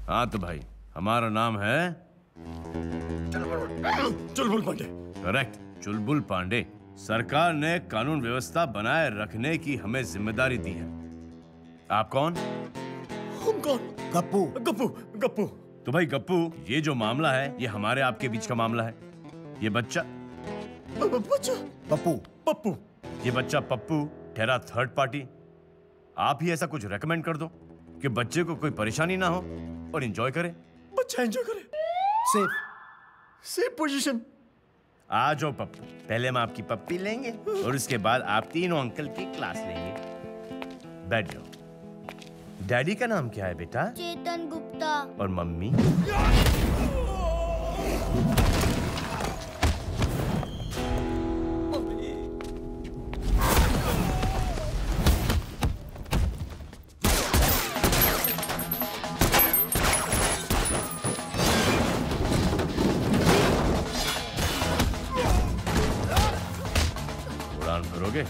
हाँ तो भाई हमारा नाम है चुलबुल पांडे। करेक्ट, चुलबुल पांडे। सरकार ने कानून व्यवस्था बनाए रखने की हमें जिम्मेदारी दी है। आप कौन? हम कौन? गप्पू। गप्पू। गप्पू। तो भाई गप्पू, ये जो मामला है ये हमारे आपके बीच का मामला है। ये बच्चा पप्पू। पप्पू। ये बच्चा पप्पू ठहरा थर्ड पार्टी। आप ही ऐसा कुछ रेकमेंड कर दो कि बच्चे को कोई परेशानी ना हो और एंजॉय करे। बच्चा एंजॉय करे। Safe position. आ जाओ पप्पू, पहले हम आपकी पप्पी लेंगे और उसके बाद आप तीनों अंकल की क्लास लेंगे। बैठ जाओ। डैडी का नाम क्या है बेटा? चेतन गुप्ता। और मम्मी? उड़ान भरोगे?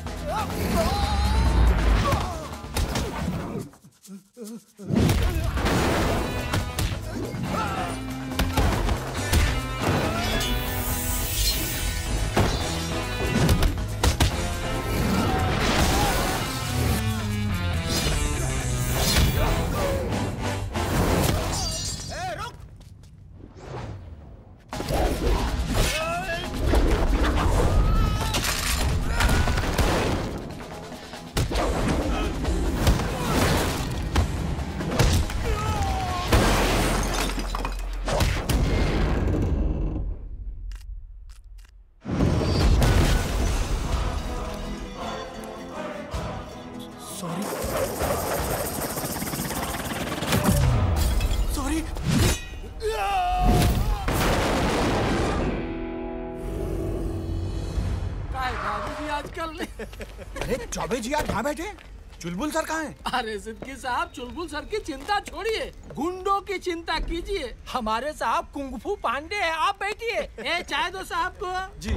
अरे चौबे जी आप कहाँ बैठे? चुलबुल सर कहाँ हैं? अरे सिद्दकी साहब, चुलबुल सर की चिंता छोड़िए, गुंडों की चिंता कीजिए। हमारे साहब कुंगफू पांडे हैं, आप बैठिए। ए चाय दो साहब को। जी।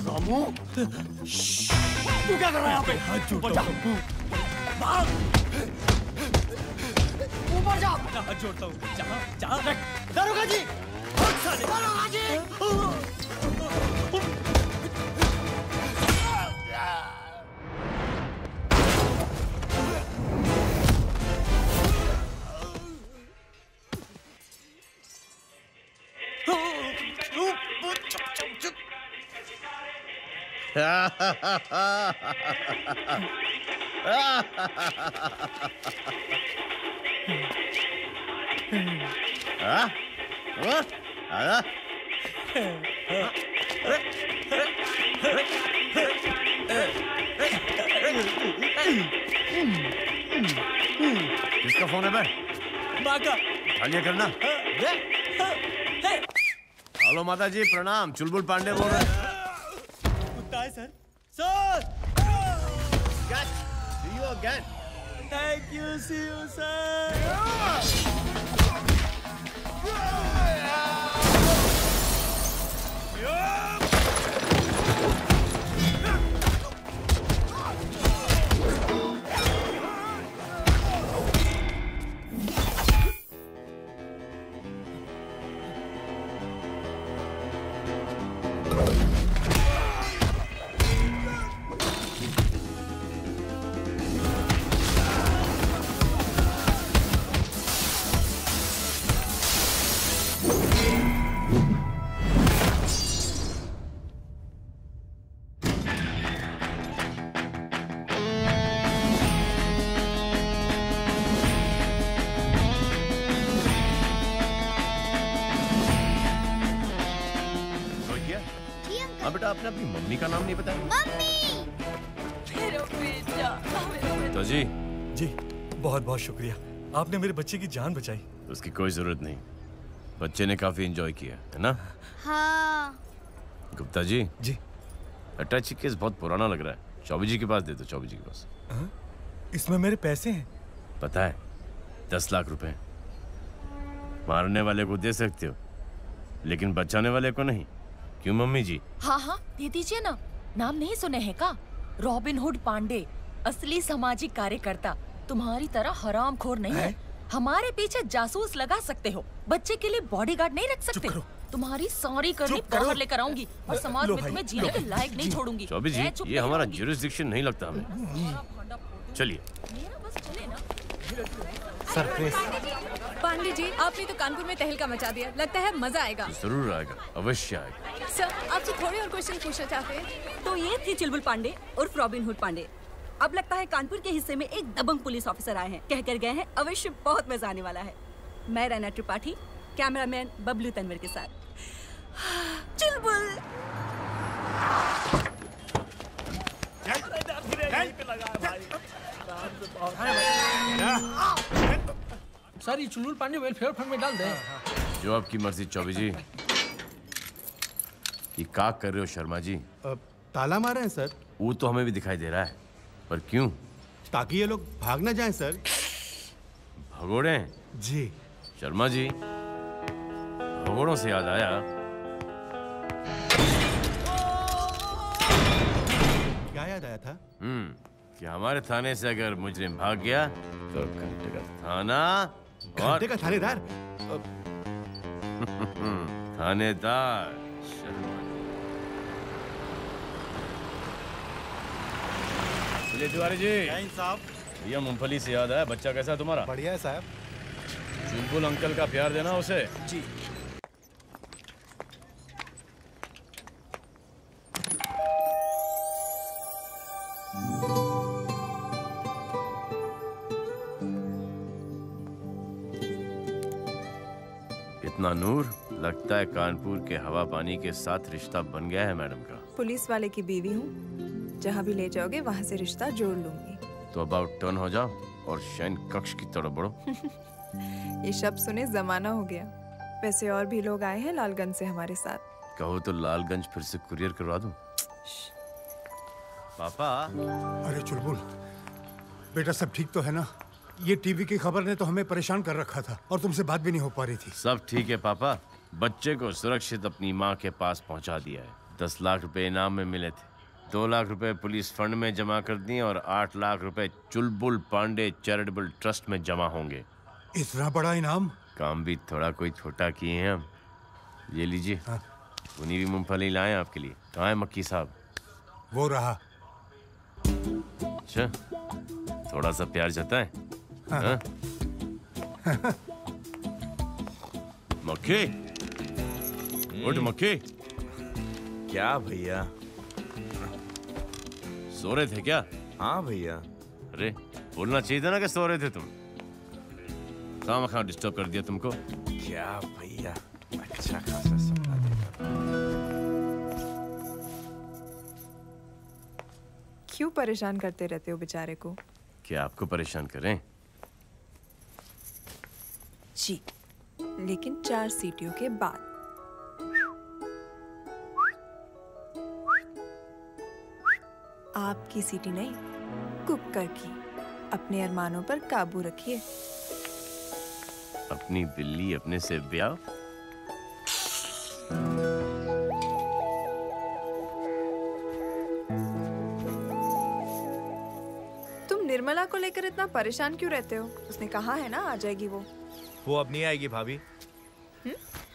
रामू, तू क्या कर रहा है यहाँ पे? ऊपर जा। भाग। ऊपर जा। हाथ जोड़ता हूँ। जहाँ दरोगा जी। दरोगा जी। किसका फोन है बे? माँ का। खालिया करना। हेलो माता जी, प्रणाम। चुलबुल पांडे बोल रहे हैं। कुत्ता है sir. Sir. See you again. Thank you, see you, sir. हाँ बेटा, आपने अपनी मम्मी का नाम नहीं बताया। मम्मी। मेरा बेटा। तो जी जी, बहुत बहुत शुक्रिया, आपने मेरे बच्चे की जान बचाई। उसकी कोई जरूरत नहीं, बच्चे ने काफी एंजॉय किया है ना। हाँ। गुप्ता जी। जी। अटैची केस बहुत पुराना लग रहा है। चौबी जी के पास दे दो, चौबी जी के पास। इसमें मेरे पैसे हैं। पता है 10 लाख रुपए मारने वाले को दे सकते हो, लेकिन बचाने वाले को नहीं। क्यों मम्मी जी? हाँ हाँ दे दीजिए ना। नाम नहीं सुने हैं का? रॉबिन हुड पांडे, असली सामाजिक कार्यकर्ता। तुम्हारी तरह हरामखोर नहीं है। हमारे पीछे जासूस लगा सकते हो, बच्चे के लिए बॉडीगार्ड नहीं रख सकते। तुम्हारी सारी करनी बाहर लेकर आऊंगी और समाज में तुम्हें जीने के लायक नहीं छोड़ूंगी। चौबी जी, ये हमारा ज्यूरिसडिक्शन नहीं लगता हमें। चलिए। सरप्राइज। पांडे जी, आपने तो कानपुर में तहलका मचा दिया। लगता है मजा आएगा। जरूर आएगा, अवश्य आएगा। सर, आपसे थोड़े और क्वेश्चन पूछना चाहते हैं। तो ये थी चुलबुल पांडे उर्फ रॉबिन हुड पांडे। अब लगता है कानपुर के हिस्से में एक दबंग पुलिस ऑफिसर आए हैं, कहकर गए हैं अवश्य बहुत मजा आने वाला है। मैं रैना त्रिपाठी, कैमरामैन बबलू तनवर के साथ। चुलबुल। सर ये चुलबुल पांडे वेलफेयर फंड में डाल दे। जो आपकी मर्जी चौबी जी। ये क्या कर रहे हो शर्मा जी? ताला मारे हैं सर। वो तो हमें भी दिखाई दे रहा है, पर क्यों? ताकि ये लोग भाग ना जाएं सर। भगोड़े हैं? जी। शर्मा जी, भगोड़ों से याद आया, क्या याद आया था? कि हमारे थाने से अगर मुजरिम भाग गया तो घंटे का थाना और घंटे का थानेदार। थानेदार शर्मा जी। तिवारी जी साहब। भैया, मूंगफली से याद आया, बच्चा कैसा है तुम्हारा? बढ़िया है साहब। चुलबुल अंकल का प्यार देना उसे। जी। इतना नूर, लगता है कानपुर के हवा पानी के साथ रिश्ता बन गया है मैडम का। पुलिस वाले की बीवी हूँ, जहाँ भी ले जाओगे वहाँ से रिश्ता जोड़ लूंगी। तो अबाउट टर्न हो जाओ और शयन कक्ष की तरफ बढ़ो। ये शब्द सुने जमाना हो गया। वैसे और भी लोग आए हैं लालगंज से हमारे साथ। कहो तो लालगंज फिर से कुरियर करवा दूं। पापा। अरे चुलबुल, बेटा सब ठीक तो है ना? ये टीवी की खबर ने तो हमें परेशान कर रखा था और तुमसे बात भी नहीं हो पा रही थी। सब ठीक है पापा, बच्चे को सुरक्षित अपनी माँ के पास पहुँचा दिया है। 10 लाख रुपए इनाम में मिले थे, 2 लाख रुपए पुलिस फंड में जमा कर दिए और 8 लाख रुपए चुलबुल पांडे चैरिटेबल ट्रस्ट में जमा होंगे। इतना बड़ा इनाम? काम भी थोड़ा कोई छोटा किए हैं हम। ये लीजिए। उन्हीं भी मूंगफली लाए आपके लिए। कहाँ है मक्की साहब? वो रहा। अच्छा, थोड़ा सा प्यार जताए। हाँ? मक्खी, उठ मक्खी। क्या भैया? सो रहे थे क्या? हाँ भैया। अरे बोलना चाहिए था ना कि सो रहे थे तुम। कहाँ डिस्टर्ब कर दिया तुमको? क्या भैया, अच्छा खासा सपना देखा। क्यों परेशान करते रहते हो बेचारे को? क्या आपको परेशान करें? जी, लेकिन 4 सीटियों के बाद। आपकी सीटी नहीं, कुकर की। अपने अरमानों पर काबू रखिए। अपनी बिल्ली अपने से ब्याह। तुम निर्मला को लेकर इतना परेशान क्यों रहते हो? उसने कहा है ना आ जाएगी वो। वो अब नहीं आएगी भाभी।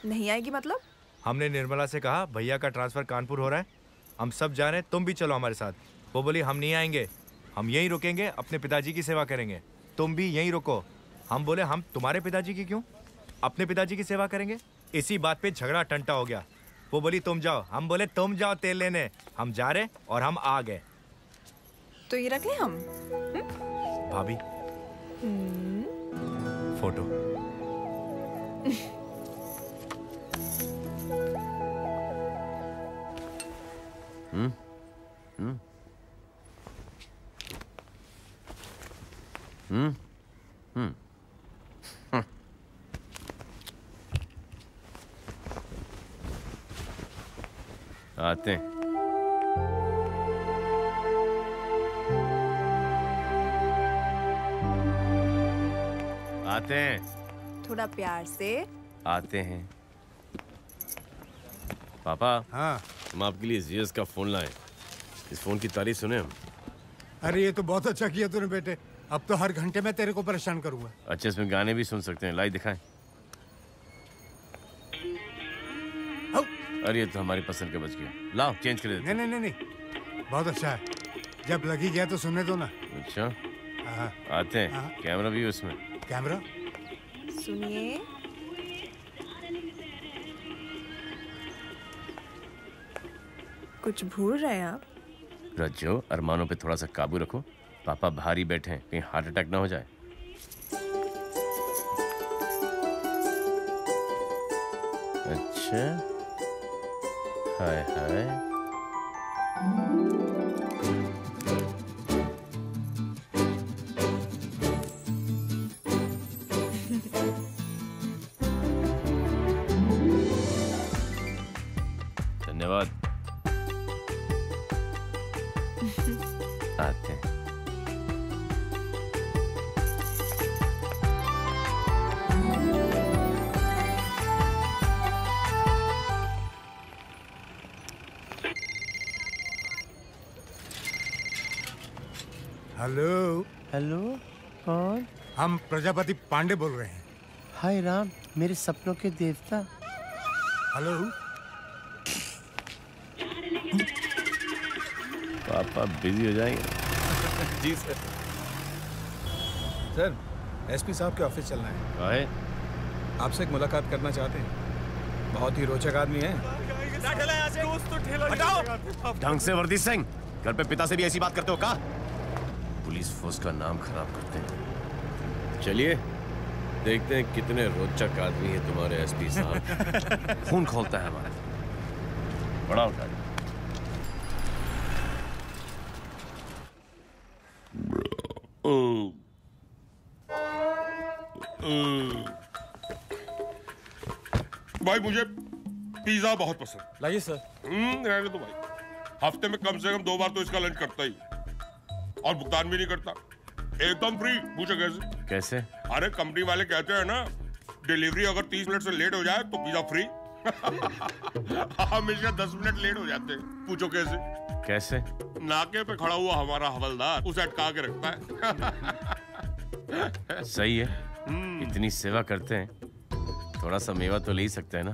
नहीं आएगी मतलब? हमने निर्मला से कहा भैया का ट्रांसफर कानपुर हो रहा है, हम सब जा रहे हैं, तुम भी चलो हमारे साथ। वो बोली हम नहीं आएंगे, हम यहीं रुकेंगे, अपने पिताजी की सेवा करेंगे, तुम भी यहीं रुको। हम बोले हम तुम्हारे पिताजी की क्यों, अपने पिताजी की सेवा करेंगे। इसी बात पे झगड़ा टंटा हो गया। वो बोली तुम जाओ, हम बोले तुम जाओ तेल लेने। हम जा रहे और हम आ गए। तो ये रख ले हम। भाभी फोटो। आते हैं। आते हैं। थोड़ा प्यार से। आते हैं। पापा। हाँ। हम आपके लिए जीएस का फोन लाए। इस फोन की तारीफ सुने हम। अरे ये तो बहुत अच्छा किया तूने बेटे। अब तो हर घंटे में तेरे को परेशान करूंगा। अच्छा, इसमें गाने भी सुन सकते हैं। लाई दिखाएं। अरे ये तो हमारी पसंद का बच गया। लाओ चेंज कर देते। नहीं नहीं नहीं, बहुत अच्छा है। जब लगी गया तो सुनने दो ना। अच्छा। हाँ। आते हैं। हाँ। कैमरा भी है उसमें। कैमरा सुनिए। कुछ भूल रहे हैं आप? रज्जो, अरमानों पे थोड़ा सा काबू रखो। पापा भारी बैठे हैं, कहीं हार्ट अटैक ना हो जाए। अच्छा। हाय हाय। धन्यवाद। आते हैं। हेलो। हेलो, कौन? हम प्रजापति पांडे बोल रहे हैं। हाय राम, मेरे सपनों के देवता। हेलो। पापा बिजी हो जाएंगे। जी सर। सर, एसपी साहब के ऑफिस चलना है। काहे? आपसे एक मुलाकात करना चाहते हैं। बहुत ही रोचक आदमी है। ढंग से वर्दी सिंह, घर पे पिता से भी ऐसी बात करते हो का? पुलिस फोर्स का नाम खराब करते हैं। चलिए देखते हैं कितने रोचक आदमी है तुम्हारे एसपी साहब। खून खोलता है हमारा। बड़ा उठा। भाई मुझे पिज्जा बहुत पसंद। लाइए सर। रहने दो भाई। हफ्ते में कम से कम 2 बार तो इसका लंच करता ही, और भुगतान भी नहीं करता। एकदम फ्री। पूछो कैसे? कैसे? अरे कंपनी वाले कहते हैं ना, डिलीवरी अगर 30 मिनट से लेट हो जाए तो पिज्जा फ्री। हमेशा 10 मिनट लेट हो जाते हैं। पूछो कैसे? कैसे? नाके पे खड़ा हुआ हमारा हवलदार उसे अटका के रखता है। सही है। इतनी सेवा करते हैं, थोड़ा सा मेवा तो ले ही सकते हैं ना।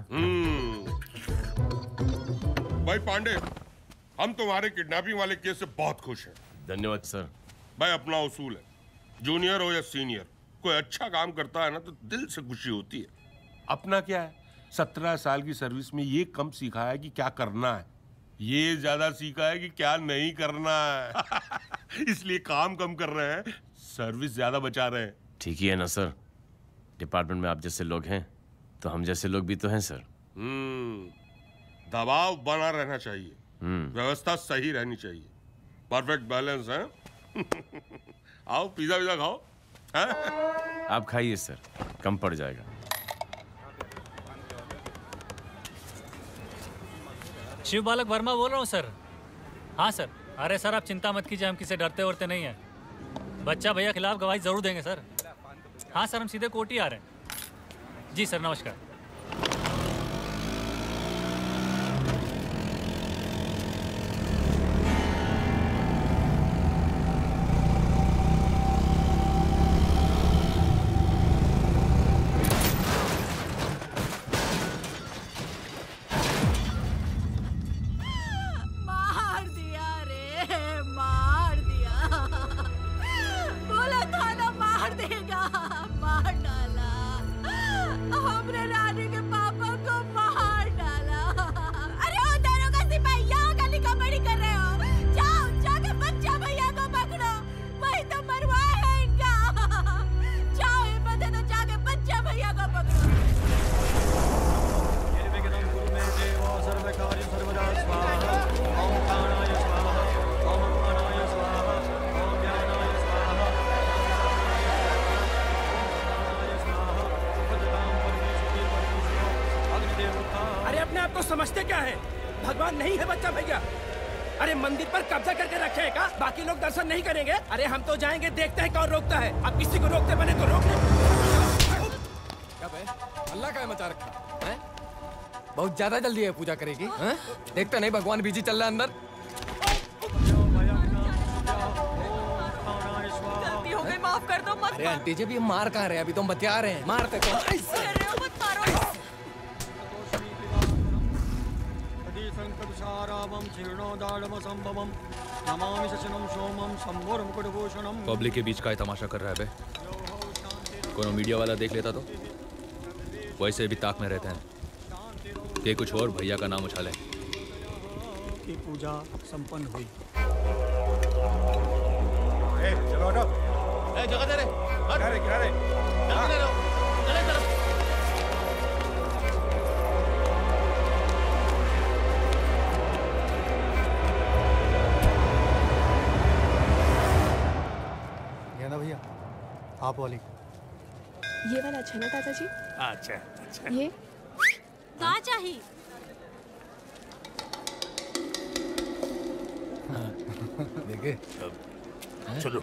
भाई पांडे, हम तुम्हारे किडनैपिंग वाले केस से बहुत खुश हैं। धन्यवाद सर। भाई अपना उसूल है, जूनियर हो या सीनियर, कोई अच्छा काम करता है ना तो दिल से खुशी होती है। अपना क्या है, 17 साल की सर्विस में ये कम सीखा है कि क्या करना है, ये ज्यादा सीखा है कि क्या नहीं करना है। इसलिए काम कम कर रहे हैं, सर्विस ज्यादा बचा रहे हैं। ठीक ही है ना सर। डिपार्टमेंट में आप जैसे लोग हैं तो हम जैसे लोग भी तो हैं सर। दबाव बना रहना चाहिए, व्यवस्था सही रहनी चाहिए, परफेक्ट बैलेंस है। आओ पिज्जा विज़ा खाओ। आप खाइए सर, कम पड़ जाएगा। शिव बालक वर्मा बोल रहा हूँ सर। हाँ सर। अरे सर आप चिंता मत कीजिए, हम किसी डरते वरते नहीं हैं। बच्चा भैया खिलाफ गवाही जरूर देंगे सर। हाँ सर, हम सीधे कोर्ट ही आ रहे हैं। जी सर, नमस्कार। मार दिया रे, मार दिया। बोला था ना मार देगा, मार डाला। हमने रानी के पापा को मार डाला। अरे ओ दरोगा सिपाही, यहाँ गली कबड्डी कर रहे हो? जाओ जाके बच्चा भैया को पकड़ो, वही तो मरवा है इनका। जाओ हिम्मत है तो जाके बच्चा भैया को पकड़ो। अरे अपने आप को समझते क्या है? भगवान नहीं है बच्चा भैया। अरे मंदिर पर कब्जा करके रखे हैं का? बाकी लोग दर्शन नहीं करेंगे? अरे हम तो जाएंगे, देखते हैं कौन रोकता है। अब किसी को रोकते बने तो रोक ले। बे? अल्लाह का मचा रखा है? बहुत ज्यादा जल्दी है पूजा करेगी हैं? देखते नहीं भगवान बिजी चल रहा है अंदर। गलती हो गई, माफ कर दो, मत अरे आंटी जी भी मार कहाँ रहे? अभी तो हम बतिया रहे हैं। मारते तो मत मारो। पब्लिक के बीच का तमाशा कर रहा है बे। कोनो मीडिया वाला देख लेता तो वैसे भी ताक में रहते हैं कि कुछ और भैया का नाम उछाले। की पूजा संपन्न हुई। चलो हटो। जगह दे रे। किनारे किनारे। जल्दी ले लो। चले चलो। ये ना भैया आप वाली। ये वाला अच्छा ना दादाजी? अच्छा अच्छा। ये कहाँ चाहिए? देखे चलो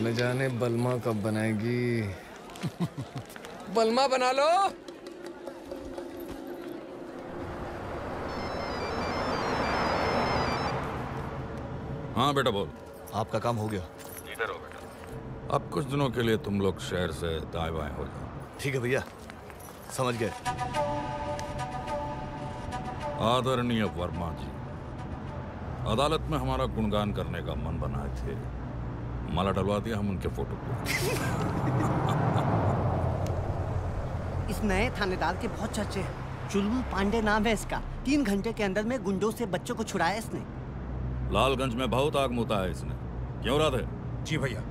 न जाने बलमा कब बनाएगी। बलमा बना लो। हाँ बेटा बोल। आपका काम हो गया। इधर हो बेटा। अब कुछ दिनों के लिए तुम लोग शहर से दाएं बाएं हो जाओ। ठीक है भैया, समझ गए। आदरणीय वर्मा जी, अदालत में हमारा गुणगान करने का मन बनाए थे, माला डलवा दिया हम उनके फोटो पे। इस नए थानेदार के बहुत चर्चे हैं। चुलबुल पांडे नाम है इसका। 3 घंटे के अंदर में गुंडों से बच्चों को छुड़ाया इसने। लालगंज में बहुत आग मुता है इसने। क्यों राधे? जी भैया,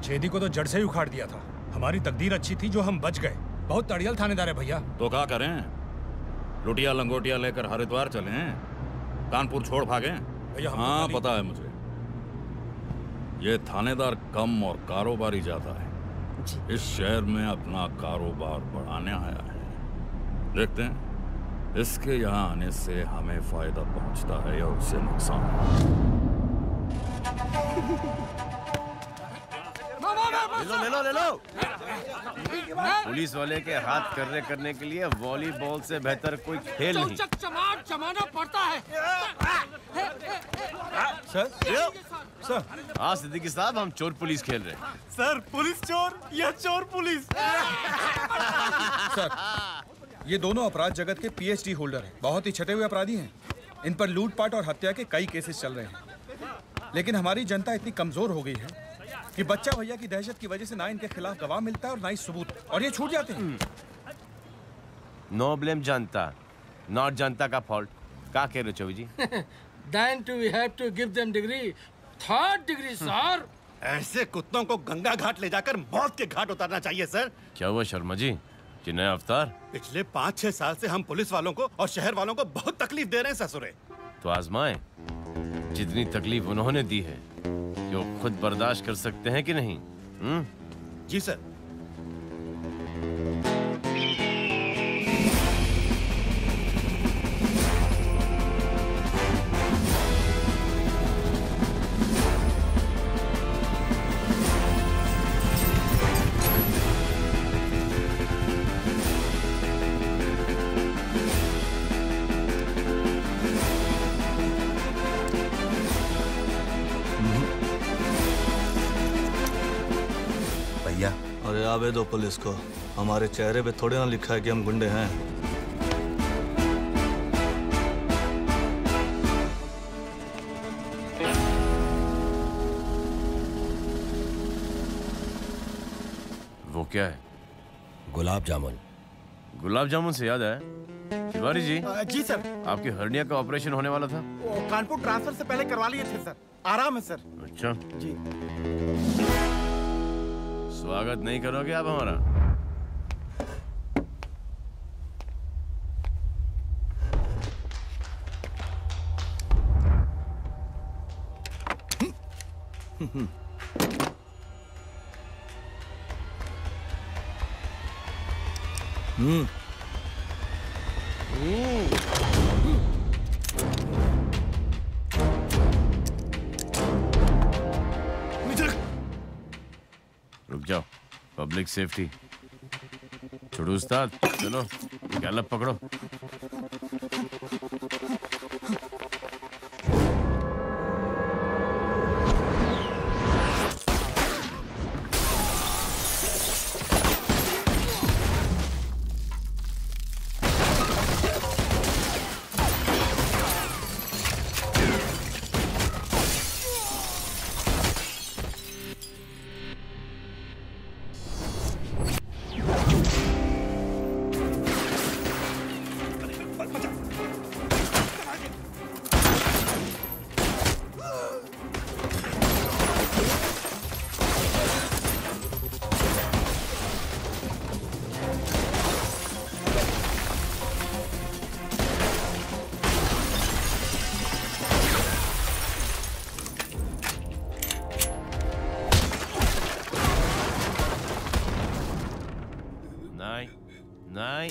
छेदी को तो जड़ से ही उखाड़ दिया था। हमारी तकदीर अच्छी थी जो हम बच गए। बहुत तड़ियल थानेदार है भैया। तो क्या करें? लुटिया लंगोटिया लेकर हरिद्वार चलें? कानपुर छोड़ भागे? हाँ पता है मुझे। ये थानेदार कम और कारोबारी ज्यादा है। इस शहर में अपना कारोबार बढ़ाने आया है। देखते हैं इसके यहाँ आने से हमें फायदा पहुंचता है या उससे नुकसान। ले लो ले लो। पुलिस वाले के हाथ कर्रे करने के लिए वॉलीबॉल से बेहतर कोई खेल नहीं। चौचक चमाट जमाना पड़ता है। सर हाँ सिद्दीकी साहब, हम चोर पुलिस खेल रहे हैं। सर पुलिस चोर या चोर पुलिस? सर ये दोनों अपराध जगत के PhD होल्डर हैं। बहुत ही छटे हुए अपराधी हैं। इन पर लूटपाट और हत्या के कई केसेस चल रहे हैं। लेकिन हमारी जनता इतनी कमजोर हो गई है कि बच्चा भैया की दहशत की वजह से ना इनके खिलाफ गवाह मिलता है और ना ही सबूत, और ये छूट जाते हैं। नो ब्लेम जनता, नॉट जनता का फॉल्ट। क्या कह रहे हो चौबी जी? Then we have to give them degree, 3rd degree, sir. ऐसे कुत्तों को गंगा घाट ले जाकर मौत के घाट उतारना चाहिए सर। क्या हुआ शर्मा जी, कि नया अवतार? पिछले 5-6 साल से हम पुलिस वालों को और शहर वालों को बहुत तकलीफ दे रहे हैं ससुरे। तो आजमाएं, जितनी तकलीफ उन्होंने दी है जो खुद बर्दाश्त कर सकते हैं कि नहीं? जी सर। अरे आवे दो पुलिस को, हमारे चेहरे पे थोड़े ना लिखा है कि हम गुंडे हैं। वो क्या है? गुलाब जामुन। गुलाब जामुन से याद है तिवारी जी। जी सर। आपकी हर्निया का ऑपरेशन होने वाला था? वो कानपुर ट्रांसफर से पहले करवा लिए थे सर। आराम है सर। अच्छा जी। स्वागत नहीं करोगे आप हमारा? रुक जाओ, पब्लिक सेफ्टी। छोड़ो उस्ताद, चलो गैलप पकड़ो। नहीं।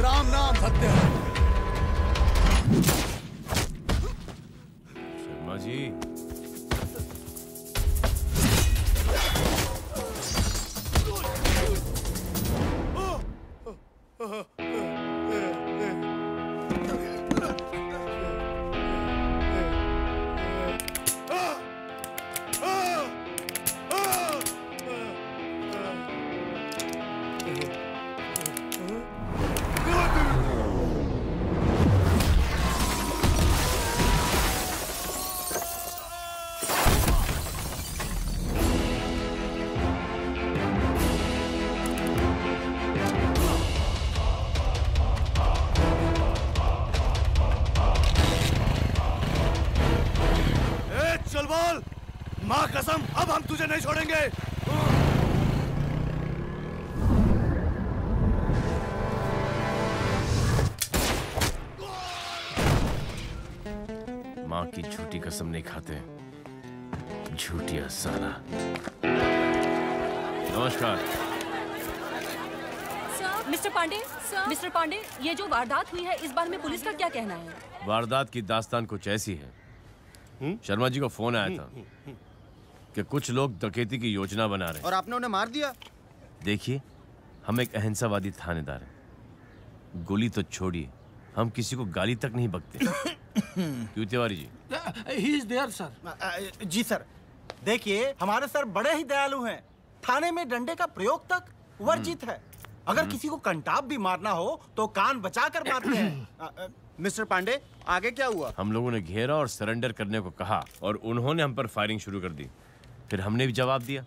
राम नाम सत्य है। शर्मा जी, चल बोल, माँ कसम अब हम तुझे नहीं छोड़ेंगे। माँ की झूठी कसम नहीं खाते, झूठिया साला। नमस्कार। मिस्टर पांडे, मिस्टर पांडे, ये जो वारदात हुई है इस बारे में पुलिस का क्या कहना है? वारदात की दास्तान कुछ ऐसी है। शर्मा जी को फोन आया था कि कुछ लोग डकैती की योजना बना रहे हैं। और आपने उन्हें मार दिया? देखिए, हम एक अहिंसावादी थानेदार हैं। गोली तो छोड़िए, हम किसी को गाली तक नहीं बकते। क्यों Tiwari ji? He is there, sir. जी सर, देखिए हमारे सर बड़े ही दयालु हैं। थाने में डंडे का प्रयोग तक वर्जित है। अगर किसी को कंटाप भी मारना हो तो कान बचाकर मारते हैं। मिस्टर पांडे, आगे क्या हुआ? हम लोगों ने घेरा और सरेंडर करने को कहा और उन्होंने हम पर फायरिंग शुरू कर दी। फिर हमने भी जवाब दिया।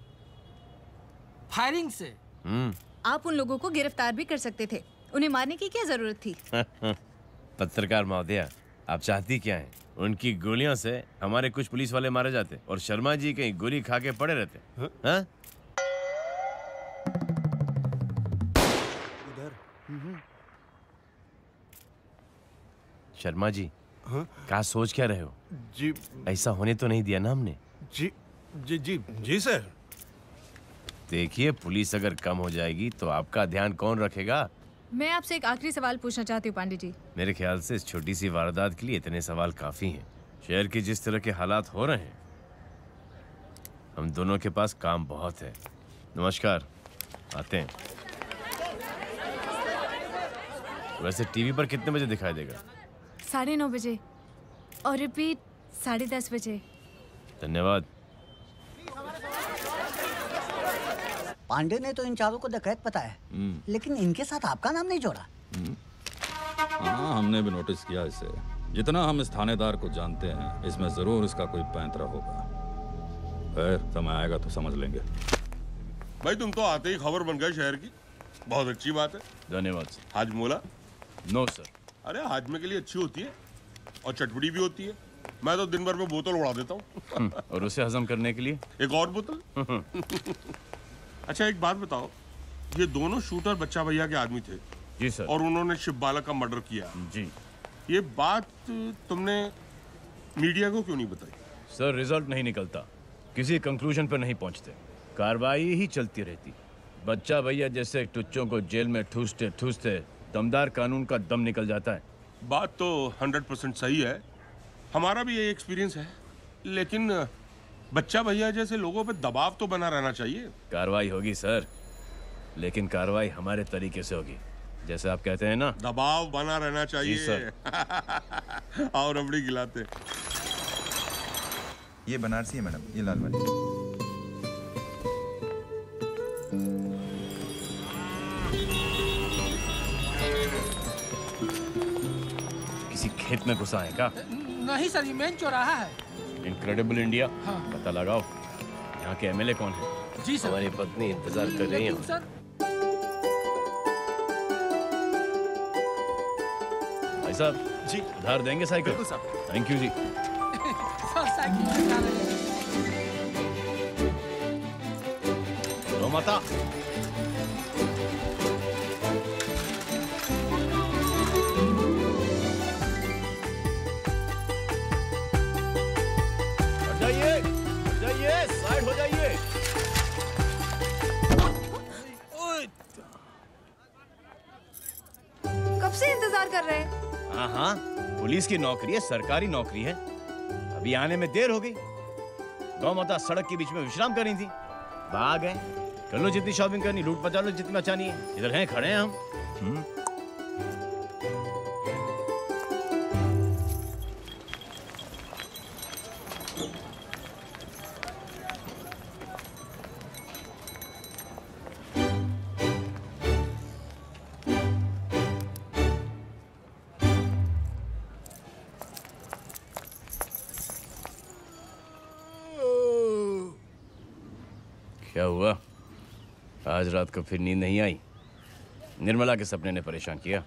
फायरिंग से? आप उन लोगों को गिरफ्तार भी कर सकते थे, उन्हें मारने की क्या जरूरत थी? पत्रकार महोदया, आप चाहती क्या हैं? उनकी गोलियों से हमारे कुछ पुलिस वाले मारे जाते और शर्मा जी कहीं गोली खा के पड़े रहते। हाँ? शर्मा जी, क्या सोच क्या रहे हो? जी, ऐसा होने तो नहीं दिया ना हमने। जी जी जी जी सर। देखिए, पुलिस अगर कम हो जाएगी तो आपका ध्यान कौन रखेगा? मैं आपसे एक आखिरी सवाल पूछना चाहती हूँ पांडे जी। मेरे ख्याल से इस छोटी सी वारदात के लिए इतने सवाल काफी हैं। शहर के जिस तरह के हालात हो रहे हैं, हम दोनों के पास काम बहुत है। नमस्कार, आते हैं। वैसे टीवी पर कितने बजे दिखाई देगा? 9:30 बजे और रिपीट 10:30 बजे। धन्यवाद। पांडे ने तो इन चारों को डकैत बताया, लेकिन इनके साथ आपका नाम नहीं जोड़ा। हाँ, हमने भी नोटिस किया इसे। जितना हम इस थानेदार को जानते हैं, इसमें जरूर इसका कोई पैंतरा होगा। खैर, समय आएगा तो समझ लेंगे। भाई तुम तो आते ही खबर बन गए शहर की, बहुत अच्छी बात है। धन्यवाद सर। हाजमोला? No sir. अरे हाजमे के लिए अच्छी होती है और चटपटी भी होती है। मैं तो दिन भर में बोतल उड़ा देता हूँ। और उसे हजम करने के लिए एक और बोतल। अच्छा एक बात बताओ, ये दोनों शूटर बच्चा भैया के आदमी थे? जी सर। और उन्होंने शिव बालक का मर्डर किया? जी। ये बात तुमने मीडिया को क्यों नहीं बताई? सर रिजल्ट नहीं निकलता, किसी कंक्लूजन पर नहीं पहुंचते, कार्रवाई ही चलती रहती। बच्चा भैया जैसे टुच्चों को जेल में ठूसते ठूसते दमदार कानून का दम निकल जाता है। बात तो 100% सही है, हमारा भी यही एक्सपीरियंस है, लेकिन बच्चा भैया जैसे लोगों पे दबाव तो बना रहना चाहिए। कार्रवाई होगी सर, लेकिन कार्रवाई हमारे तरीके से होगी, जैसे आप कहते हैं ना, दबाव बना रहना चाहिए। जी सर। आओ रबड़ी खिलाते। ये बनारसी है मैडम, ये लाल वाली। किसी खेत में घुसा है क्या? नहीं सर, ये मेन चौराहा है। Incredible India. हाँ। पता लगाओ यहाँ के एमएलए कौन है। जी सर। हमारी पत्नी इंतजार कर रही है। सर भाई साहब जी, उधार देंगे साइकिल? बिल्कुल साहब। Thank you ji. साइकिल चला रहे हैं। लो माता। जाइए, साइड हो जाइए। कब से इंतजार कर रहे हैं? हाँ हाँ, पुलिस की नौकरी है, सरकारी नौकरी है, अभी आने में देर हो गई। गौ माता सड़क के बीच में विश्राम कर रही थी, भाग गए। कर लो जितनी शॉपिंग करनी, लूट मचा लो जितनी मचानी है, इधर हैं, खड़े हैं हम। क्या हुआ? आज रात को फिर नींद नहीं आई? निर्मला के सपने ने परेशान किया?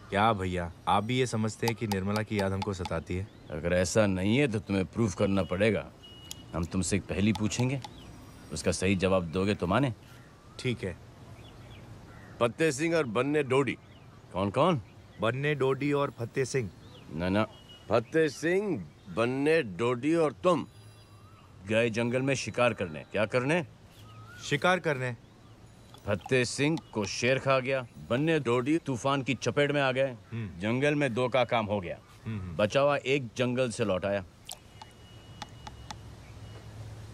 क्या भैया, आप भी ये समझते हैं कि निर्मला की याद हमको सताती है? अगर ऐसा नहीं है तो तुम्हें प्रूफ करना पड़ेगा। हम तुमसे एक पहेली पूछेंगे, उसका सही जवाब दोगे तो माने। ठीक है। फतेह सिंह और बन्ने डोडी कौन कौन? बन्ने डोडी और फतेह सिंह? ना, फतेह सिंह, बन्ने डोडी और तुम गए जंगल में शिकार करने। क्या करने? शिकार करने। फतेह सिंह को शेर खा गया, बन्ने डोडी तूफान की चपेट में आ गए। जंगल में दो का काम हो गया, बचा हुआ एक जंगल से लौट आया।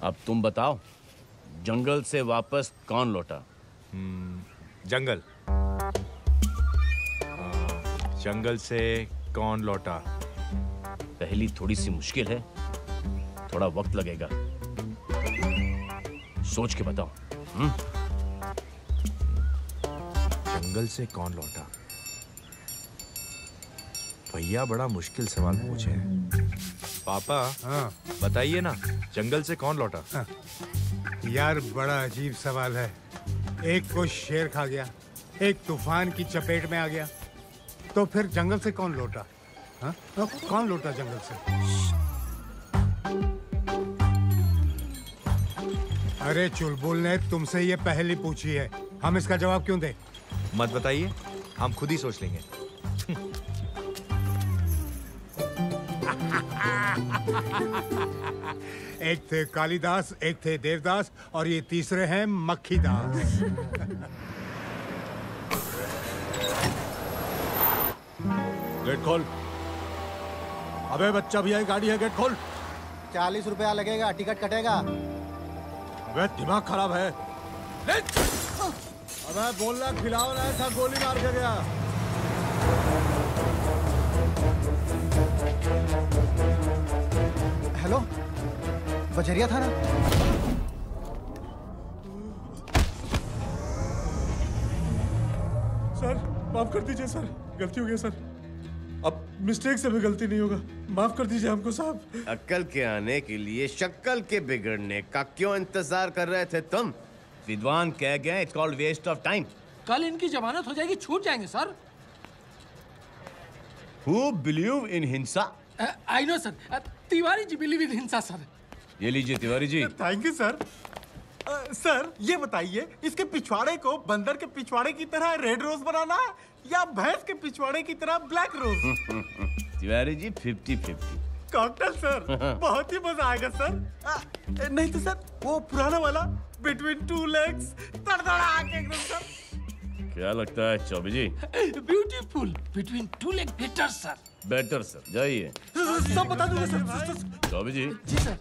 अब तुम बताओ, जंगल से वापस कौन लौटा? जंगल। जंगल से कौन लौटा? पहली थोड़ी सी मुश्किल है, थोड़ा वक्त लगेगा, सोच के बताओ। जंगल से कौन लौटा? भैया बड़ा मुश्किल सवाल पूछे हैं। पापा, हाँ बताइए ना, जंगल से कौन लौटा? हाँ। यार बड़ा अजीब सवाल है। एक को शेर खा गया, एक तूफान की चपेट में आ गया, तो फिर जंगल से कौन लौटा? हाँ? कौन लौटा जंगल से? अरे चुलबुल ने तुमसे ये पहेली पूछी है, हम इसका जवाब क्यों दें? मत बताइए, हम खुद ही सोच लेंगे। एक थे कालिदास, एक थे देवदास, और ये तीसरे हैं मक्खीदास। गेट खोल। अबे बच्चा भैया की गाड़ी है, गेट खोल। 40 रुपया लगेगा, टिकट कटेगा। अबे दिमाग खराब है। अबे बोलना खिलाओ ना, ऐसा गोली मार के गया। हेलो, बजरिया थाना। सर माफ कर दीजिए सर, गलती हो गई सर। अब मिस्टेक से भी गलती नहीं होगा, माफ कर दीजिए हमको साहब। अक्ल के आने के लिए शक्ल के बिगड़ने का क्यों इंतजार कर रहे थे तुम? विद्वान कह गए it's called waste of time. कल इनकी जमानत हो जाएगी, छूट जाएंगे sir. Who believe in hinsa? I know sir, Tiwari ji believe in hinsa sir. ये लीजिए Tiwari ji. Thank you sir. Sir ये बताइए, इसके पिछवाड़े को बंदर के पिछवाड़े की तरह रेड रोज बनाना है या भैंस के पिछवाड़े की तरह ब्लैक रोज? तिवारी जी 50-50। कॉकटेल सर, बहुत ही मजा आएगा सर। नहीं तो सर वो पुराना वाला बिटवीन टू लेग्स तड़तड़ा के एकदम सर। क्या लगता है Choubey ji? Beautiful, between two leg better sir. Better sir, जाइए। सब बता दूंगा सर। चौबे जी। जी सर।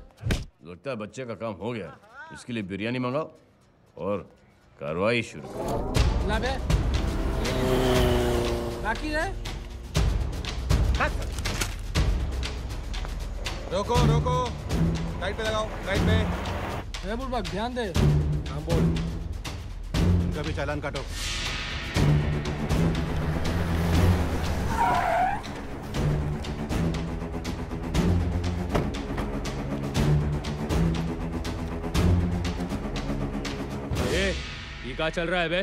लगता है बच्चे का काम हो गया, इसके लिए बिरयानी मंगाओ और कार्रवाई शुरू करो। ला बे। बाकी है? रोको रोको, गाइड पे लगाओ, गाइड पे। ए बुलबक ध्यान दे। हाँ बोल। इनका भी चालान काटो। ये क्या चल रहा है बे?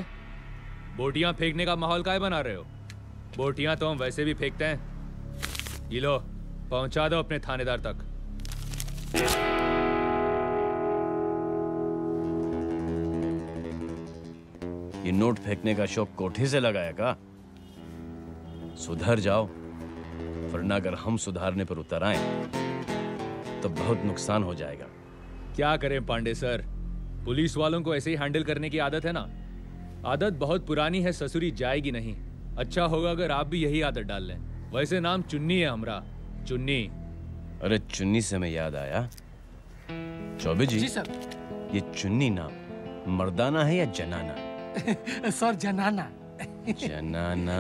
बोटियां फेंकने का माहौल काहे बना रहे हो? बोटियां तो हम वैसे भी फेंकते हैं। ये लो, पहुंचा दो अपने थानेदार तक। ये नोट फेंकने का शौक कोठी से लगाया का? सुधर जाओ, वरना अगर हम सुधारने पर उतर आए तो बहुत नुकसान हो जाएगा। क्या करें पांडे सर, पुलिस वालों को ऐसे ही हैंडल करने की आदत है ना। आदत बहुत पुरानी है, ससुरी जाएगी नहीं। अच्छा होगा अगर आप भी यही आदत डाल लें। वैसे नाम चुन्नी है हमरा, चुन्नी। अरे चुन्नी से मैं याद आया, चौबे जी। जी सर। ये चुन्नी नाम मर्दाना है या जनाना? सर जनाना। जनाना।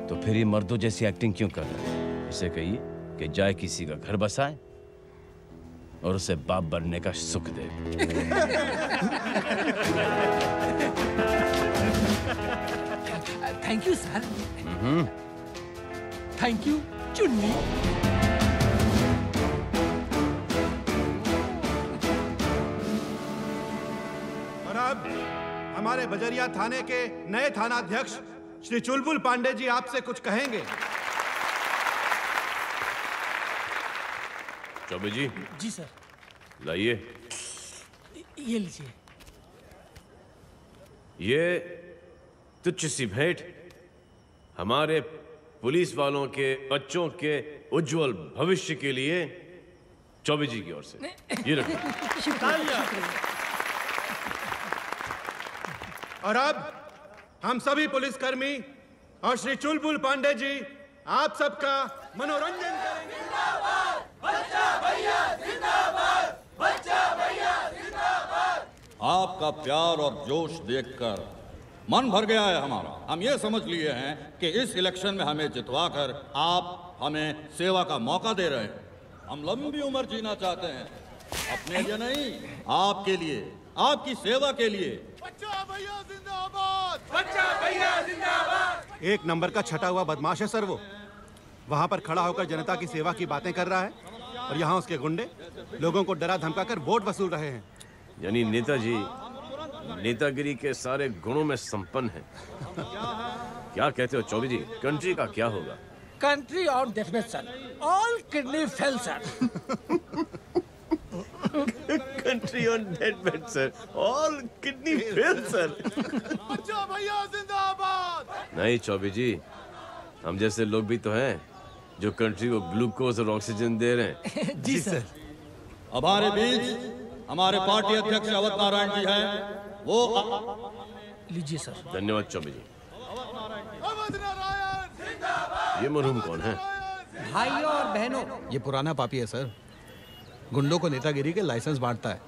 तो फिर ये मर्दों जैसी एक्टिंग क्यों कर रहे हैं? इसे कहिए कि जाए किसी का घर बसाए और उसे बाप बनने का सुख दे। Thank you sir. Thank you Chunni. और अब हमारे बजरिया थाने के नए थानाध्यक्ष श्री चुलबुल पांडे जी आपसे कुछ कहेंगे। चौबे जी। जी सर। लाइए। ये लीजिए। ये तुच्छ सी भेंट हमारे पुलिस वालों के बच्चों के उज्जवल भविष्य के लिए चौबे जी की ओर से। ये रखिए। शुक्रिया। और अब हम सभी पुलिसकर्मी और श्री चुलबुल पांडे जी आप सबका मनोरंजन करेंगे। बच्चा भैया जिंदाबाद, बच्चा भैया जिंदाबाद। आपका प्यार और जोश देखकर मन भर गया है हमारा। हम ये समझ लिए हैं कि इस इलेक्शन में हमें जितवाकर आप हमें सेवा का मौका दे रहे हैं। हम लंबी उम्र जीना चाहते हैं, अपने लिए नहीं, आपके लिए, आपकी सेवा के लिए। बच्चा भैया जिंदाबाद, बच्चा भैया जिंदाबाद। एक नंबर का छटा हुआ बदमाश है सर वो। वहाँ पर खड़ा होकर जनता की सेवा की बातें कर रहा है और यहाँ उसके गुंडे लोगों को डरा धमकाकर वोट वसूल रहे हैं। यानी नेताजी नेतागिरी के सारे गुणों में संपन्न है। क्या कहते हो चौबे जी, कंट्री का क्या होगा? Country on deathbed sir, all kidney fail sir. Country on deathbed sir, all kidney fail sir. बच्चा भैया जिंदाबाद। नहीं चौबे जी, हम जैसे लोग भी तो हैं जो कंट्री को ग्लूकोज और ऑक्सीजन दे रहे हैं। जी सर। हमारे बीच हमारे पार्टी अध्यक्ष अवध नारायण जी हैं, वो लीजिए सर। धन्यवाद चौबे जी। अवध नारायण जिंदाबाद। ये मरहूम कौन है? भाइयों और बहनों, ये पुराना पापी है सर, गुंडों को नेतागिरी के लाइसेंस बांटता है।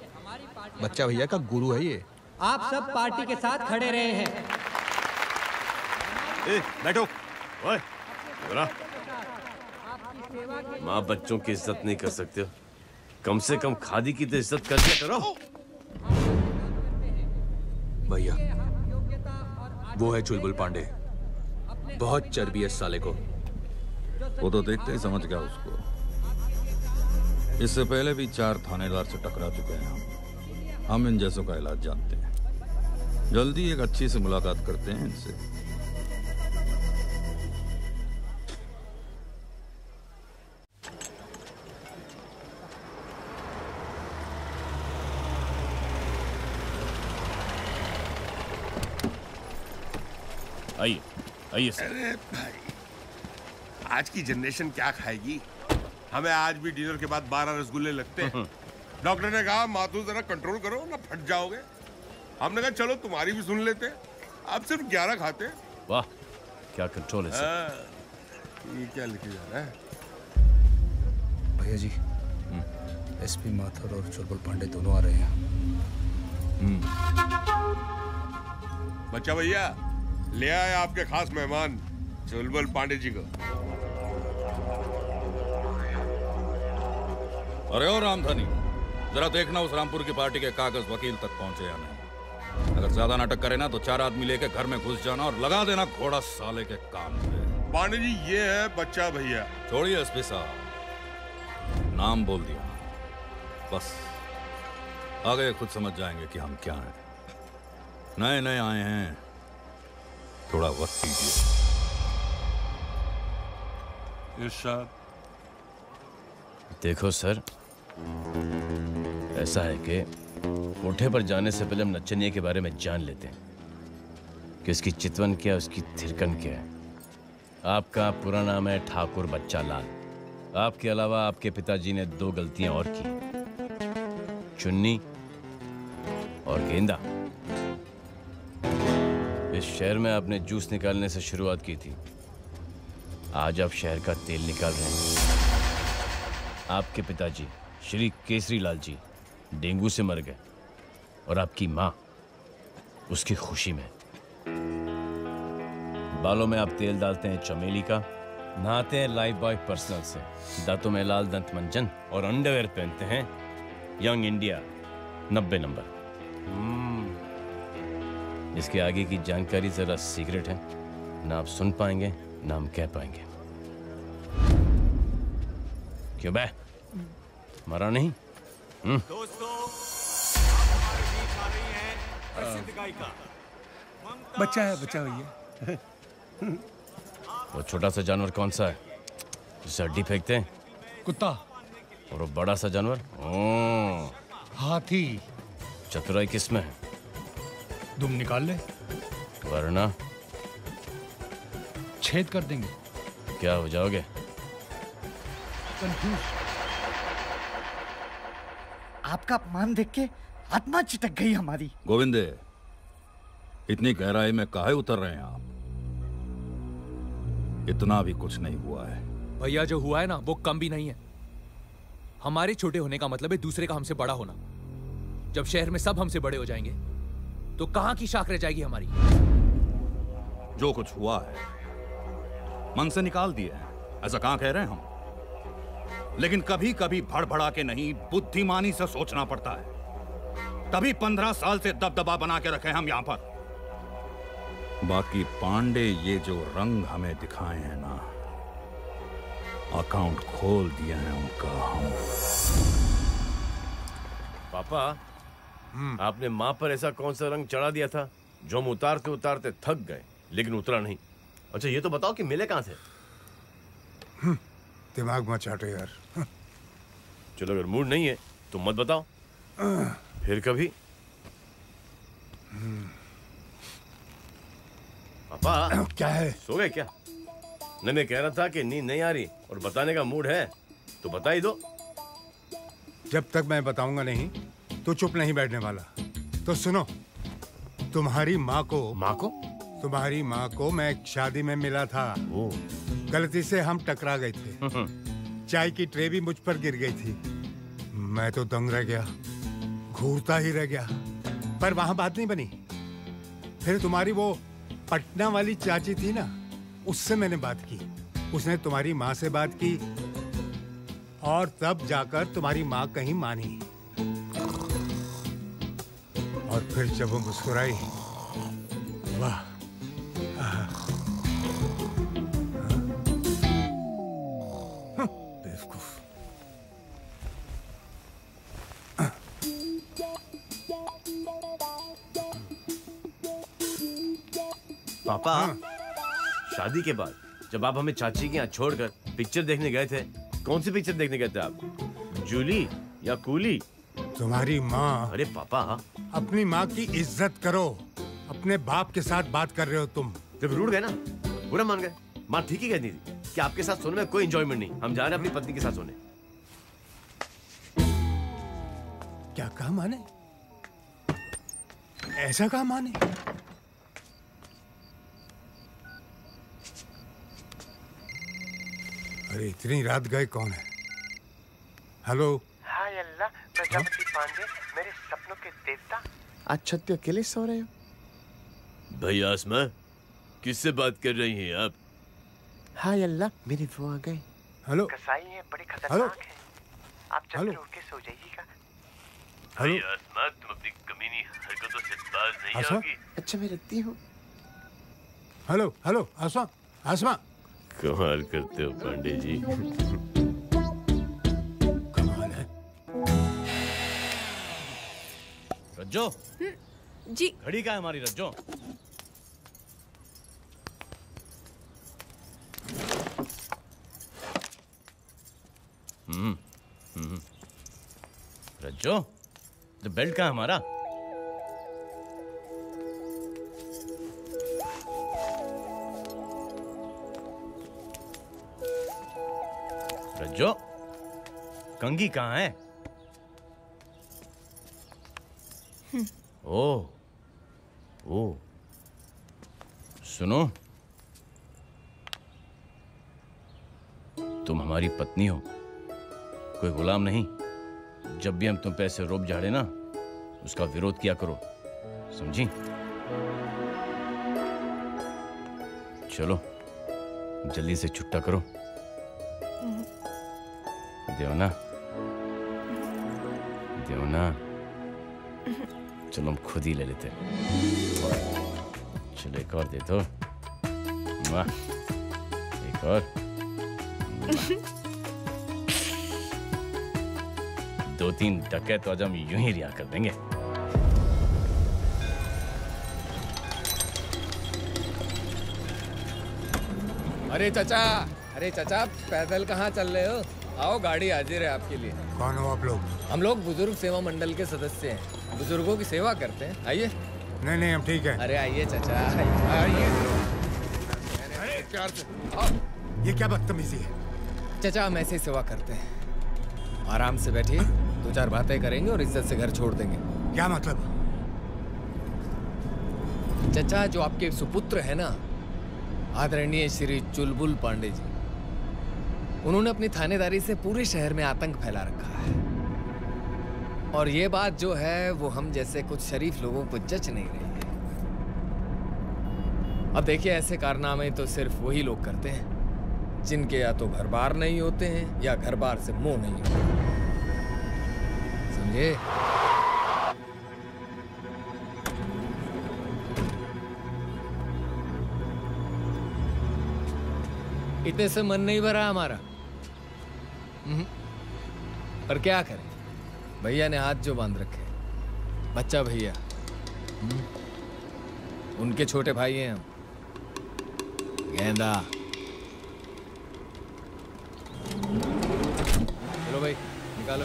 बच्चा भैया का गुरु है ये। आप सब पार्टी के साथ खड़े रहे हैं। बैठो। ओए, जरा। माँ बच्चों की इज्जत नहीं कर सकते हो, कम से कम खादी की तो इज्जत कर दिया करो। भैया, वो है चुलबुल पांडे। बहुत चर्बी है इस साले को। वो तो देखते ही समझ गया उसको। इससे पहले भी 4 थानेदार से टकरा चुके हैं हम इन जैसों का इलाज जानते हैं। जल्दी एक अच्छी सी मुलाकात करते हैं इनसे। आइए आइए सर। अरे भाई, आज की जनरेशन क्या खाएगी? हमें आज भी डिनर के बाद 12 रसगुल्ले लगते हैं। डॉक्टर ने कहा माथू जरा कंट्रोल करो ना फट जाओगे। हमने कहा चलो तुम्हारी भी सुन लेते, अब सिर्फ 11 खाते। वाह क्या कंट्रोल है सर। ये क्या लिखे जा रहा है? भैया जी, एसपी माथुर और चुलबुल पांडे दोनों आ रहे हैं। बच्चा भैया ले आए आपके खास मेहमान चुलबुल पांडे जी को। अरे ओ रामधनी, जरा देखना उस रामपुर की पार्टी के कागज वकील तक पहुंचे या नहीं। अगर ज्यादा नाटक करे ना तो 4 आदमी लेके घर में घुस जाना और लगा देना घोड़ा साले के काम पे। पांडे जी ये है बच्चा भैया। छोड़िए एसपी साहब, नाम बोल दिया बस, आगे खुद समझ जाएंगे कि हम क्या हैं। नए नए आए हैं, थोड़ा वक्त दीजिए। देखो सर, ऐसा है कि कोठे पर जाने से पहले हम नचनिया के बारे में जान लेते हैं कि उसकी चितवन क्या है, उसकी थिरकन क्या है। आपका पूरा नाम है ठाकुर बच्चा लाल। आपके अलावा आपके पिताजी ने 2 गलतियां और की, चुन्नी और गेंदा। इस शहर में आपने जूस निकालने से शुरुआत की थी, आज आप शहर का तेल निकाल रहे हैं। आपके पिताजी श्री केसरी लाल जी डेंगू से मर गए और आपकी माँ उसकी खुशी में। बालों में आप तेल डालते हैं चमेली का, नहाते हैं लाइफ बॉय पर्सनल से, दांतों में लाल दंत मंजन और अंडरवेयर पहनते हैं यंग इंडिया 90 नंबर। इसके आगे की जानकारी जरा सीक्रेट है, ना आप सुन पाएंगे ना हम कह पाएंगे। क्यों बे, मरा नहीं? दोस्तों, हमारे बीच आ रही हैं प्रसिद्ध गायिका बच्चा है, बच्चा भैया। वो छोटा सा जानवर कौन सा है जिसे हड्डी फेंकते हैं? कुत्ता। और वो बड़ा सा जानवर? हाथी। चतुराई किसमें है? दुम निकाल ले, वरना छेद कर देंगे। क्या हो जाओगे? कंफ्यूज। आपका अपमान देख के आत्मा चिटक गई हमारी। गोविंदे, इतनी गहराई में काहे उतर रहे हैं आप? इतना भी कुछ नहीं हुआ है। भैया जो हुआ है ना वो कम भी नहीं है। हमारे छोटे होने का मतलब है दूसरे का हमसे बड़ा होना। जब शहर में सब हमसे बड़े हो जाएंगे तो कहां की शाख रह जाएगी हमारी? जो कुछ हुआ है मन से निकाल दिए हैं, ऐसा कहां कह रहे हैं हम। लेकिन कभी कभी भड़बड़ा के नहीं, बुद्धिमानी से सोचना पड़ता है। तभी 15 साल से दबदबा बना के रखे हम यहां पर। बाकी पांडे ये जो रंग हमें दिखाए हैं ना, अकाउंट खोल दिए हैं उनका हम। पापा, आपने माँ पर ऐसा कौन सा रंग चढ़ा दिया था जो हम उतारते उतारते थक गए लेकिन उतरा नहीं? अच्छा ये तो बताओ कि मिले कहां से? दिमाग मत चाटो यार। चलो अगर मूड नहीं है तो मत बताओ, फिर कभी। पापा क्या है? सो गए क्या? नहीं, मैं कह रहा था कि नींद नहीं आ रही और बताने का मूड है तो बता ही दो। जब तक मैं बताऊंगा नहीं तो चुप नहीं बैठने वाला। तो सुनो, तुम्हारी माँ को मैं एक शादी में मिला था। गलती से हम टकरा गए थे। चाय की ट्रे भी मुझ पर गिर गई थी। मैं तो दंग रह गया, घूरता ही रह गया, पर वहां बात नहीं बनी। फिर तुम्हारी वो पटना वाली चाची थी ना, उससे मैंने बात की। उसने तुम्हारी माँ से बात की और तब जाकर तुम्हारी माँ कहीं मानी। और फिर जब वो मुस्कुराई, वाह, पापा शादी के बाद जब आप हमें चाची के यहाँ छोड़कर पिक्चर देखने गए थे, कौन सी पिक्चर देखने गए थे आप? जूली या कूली? तुम्हारी माँ। अरे पापा, अपनी माँ की इज्जत करो। अपने बाप के साथ बात कर रहे हो तुम। जब रूठ गए ना, बुरा मान गए। माँ ठीक ही कहती थी कि आपके साथ सोने में कोई एंजॉयमेंट नहीं, हम जा रहे हैं अपनी पत्नी के साथ सोने। क्या कहा माने? ऐसा कहा माने? अरे इतनी रात गए कौन है? हेलो। हाय अल्लाह, प्रजापति पांडे, मेरे सपनों के देवता। आज छत पे अकेले सो रहे हो? भाई आसमा, किससे बात कर रही हैं आप? हाय अल्लाह, मेरे वो आ गए। हेलो। कसाई हैं, बड़े खतरनाक हैं। आप छत पे उठ के सो जाइएगा। भाई आसमा, तुम अपनी कमीनी हरकतों से बाज नहीं आओगी। अच्छा मैं रखती हूँ। हेलो हेलो, आसमा आसमा। कमाल करते हो पांडे जी। कमाल है। रज्जो। जी। घड़ी कहाँ है हमारी रज्जो? रज्जो, तो बेल्ट कहाँ है हमारा? रज्जो, कंघी कहाँ है? ओ, सुनो, तुम हमारी पत्नी हो, कोई गुलाम नहीं। जब भी हम तुम पे ऐसे रोब झाड़े ना, उसका विरोध किया करो, समझी? चलो जल्दी से छुट्टा करो। देवना, देवना, चलो हम खुद ही ले लेते। चलो एक और दे दो। वाह, एक और। 2-3 डकैत तो आज हम यूं ही रिहा कर देंगे। अरे चाचा, पैदल कहाँ चल रहे हो? आओ, गाड़ी हाजिर है आपके लिए। कौन हो आप लोग? हम लोग बुजुर्ग सेवा मंडल के सदस्य हैं, बुजुर्गों की सेवा करते हैं। आइए। नहीं हम ठीक है। अरे आइए चाचा, आइए। ये क्या बदतमीजी है? चाचा, हम ऐसे ही सेवा करते हैं। आराम से बैठिए, 2-4 बातें करेंगे और इज्जत से घर छोड़ देंगे। क्या मतलब? चाचा, जो आपके सुपुत्र है ना, आदरणीय श्री चुलबुल पांडे जी, उन्होंने अपनी थानेदारी से पूरे शहर में आतंक फैला रखा है। और ये बात जो है वो हम जैसे कुछ शरीफ लोगों को जच नहीं रही है। अब देखिए, ऐसे कारनामे तो सिर्फ वही लोग करते हैं जिनके या तो घर बार नहीं होते हैं या घर बार से मोह नहीं होते, समझे? इतने से मन नहीं भरा हमारा। पर क्या करें, भैया ने हाथ जो बांध रखे, बच्चा भैया, उनके छोटे भाई हैं हम। गेंदा, चलो भाई निकालो।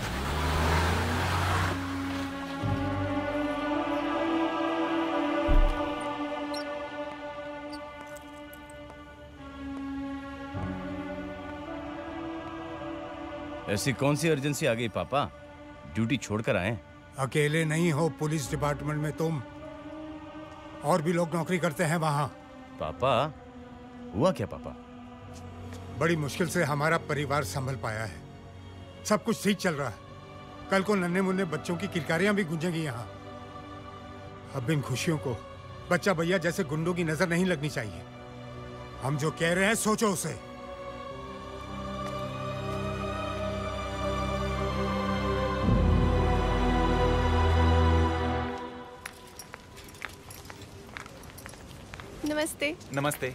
ऐसी कौन सी अर्जेंसी आ गई पापा? ड्यूटी छोड़कर आए? अकेले नहीं हो पुलिस डिपार्टमेंट में तुम, और भी लोग नौकरी करते हैं वहाँ। पापा, हुआ क्या पापा? बड़ी मुश्किल से हमारा परिवार संभल पाया है। सब कुछ ठीक चल रहा है। कल को नन्हे मुन्ने बच्चों की किरकारियां भी गूंजेंगी यहाँ। अब इन खुशियों को बच्चा भैया जैसे गुंडों की नजर नहीं लगनी चाहिए। हम जो कह रहे हैं सोचो उसे। नमस्ते। नमस्ते।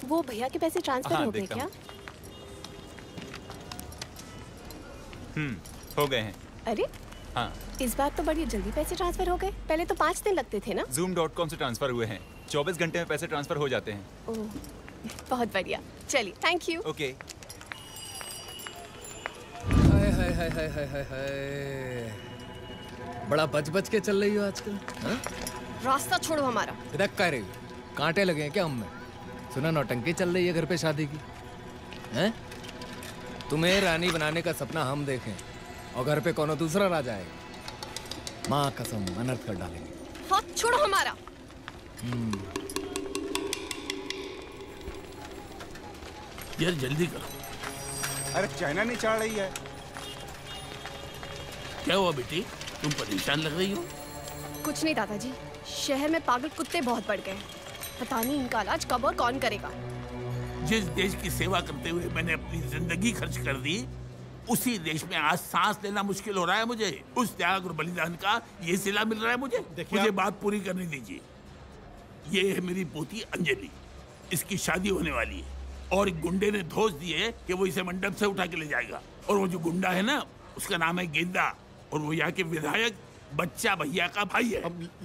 वो भैया के पैसे ट्रांसफर हो गए क्या? हो गए हैं। अरे हाँ, इस बार तो बड़ी जल्दी पैसे ट्रांसफर हो गए। पहले तो 5 दिन लगते थे ना? Zoom.com से ट्रांसफर हुए हैं। 24 घंटे में पैसे ट्रांसफर हो जाते हैं। ओह, बहुत बढ़िया। चलिए, थैंक यू। ओके। हाय हाय हाय हाय हाय हाय हाय। बड़ा बच के चल रही हो आजकल। हाँ? रास्ता छोड़ो हमारा। इधर कह रही हो? कांटे लगे हैं क्या हम में? सुना नौटंकी चल रही है घर पे शादी की। हैं? तुम्हें रानी बनाने का सपना हम देखें और घर पे कोनो दूसरा राजा आए, माँ कसम अनर्थ कर डालेंगे। हाथ छोड़ो हमारा। यार जल्दी करो। अरे चाइना नहीं चढ़ रही है। क्या हुआ बेटी, तुम परेशान लग रही हो? कुछ नहीं दादाजी, शहर में पागल कुत्ते बहुत बढ़ गए। पता नहीं इनका इलाज कब और कौन करेगा। जिस देश की सेवा करते हुए मैंने अपनी जिंदगी खर्च कर दी, उसी देश में आज सांस लेना मुश्किल हो रहा है मुझे। उस त्याग और बलिदान का ये सिला मिल रहा है मुझे। मुझे बात पूरी करने दीजिए। ये है मेरी पोती अंजलि, इसकी शादी होने वाली है और एक गुंडे ने धोस दिए कि वो इसे मंडप से उठा के ले जाएगा। और वो जो गुंडा है ना, उसका नाम है गेंदा और वो यहाँ के विधायक बच्चा भैया का भाई है।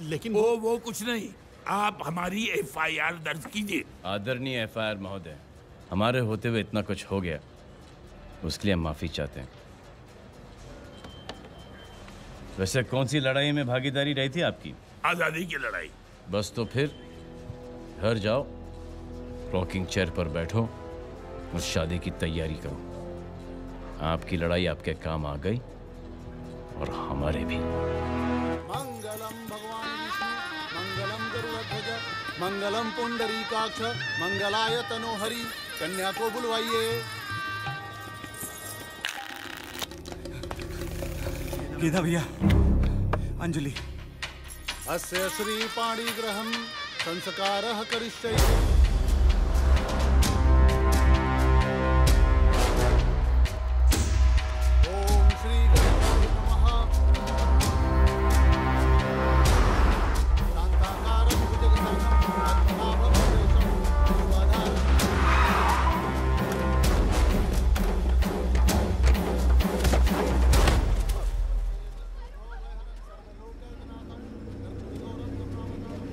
लेकिन वो कुछ नहीं, आप हमारी FIR दर्ज कीजिए। आदरणीय FIR महोदय, हमारे होते हुए इतना कुछ हो गया, उसके लिए हम माफी चाहते हैं। वैसे कौन सी लड़ाई में भागीदारी रही थी आपकी? आजादी की लड़ाई। बस तो फिर घर जाओ, रॉकिंग चेयर पर बैठो और शादी की तैयारी करो। आपकी लड़ाई आपके काम आ गई और हमारे भी। मंगलम भगवान विष्णु, मंगलम गरुड़ध्वज, मंगलम पुंडरीकाक्ष, मंगलाय तनोहरि। कन्या को बुलवाइए। गीता भैया, अंजलि। अस्य श्री पाणिग्रहं संस्कारः करिष्ये।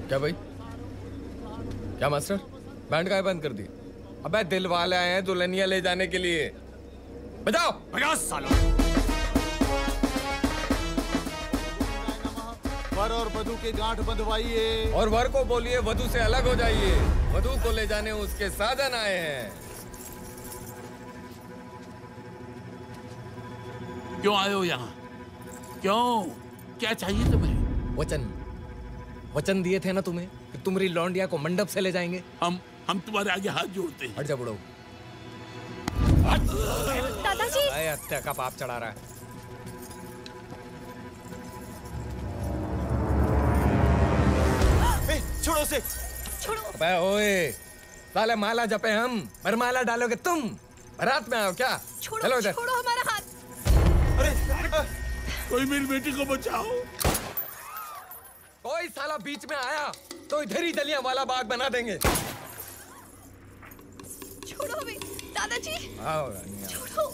क्या भाई? क्या मास्टर, बैंड का बंद कर दी? अबे दिल वाले आए हैं दुल्हनिया ले जाने के लिए। बजाओ। बजा सालो। वर और वधू की गांठ बंधवाइए। और वर को बोलिए वधू से अलग हो जाइए। वधू को ले जाने उसके साजन आए हैं। क्यों आए हो यहाँ? क्यों? क्या चाहिए तुम्हें? वचन दिए थे ना तुम्हें कि तुम्हारी लौंडिया को मंडप से ले जाएंगे। हम तुम्हारे आगे हाथ जोड़ते हैं। हट जा बुढ़ो। दादाजी। हत्या का पाप चढ़ा रहा है। छोड़ो उसे। छोड़ो। अबे ओए, साले माला जपे हम, वरमाला डालोगे तुम। बारात में आओ क्या? चलो इधर। छोड़ो हमारा हाथ। कोई मेरी बेटी को बचाओ। कोई साला बीच में आया तो इधर ही जलियां वाला बाग बना देंगे। छोड़ो हमें दादाजी। आओ रानी, आओ। छोड़ो।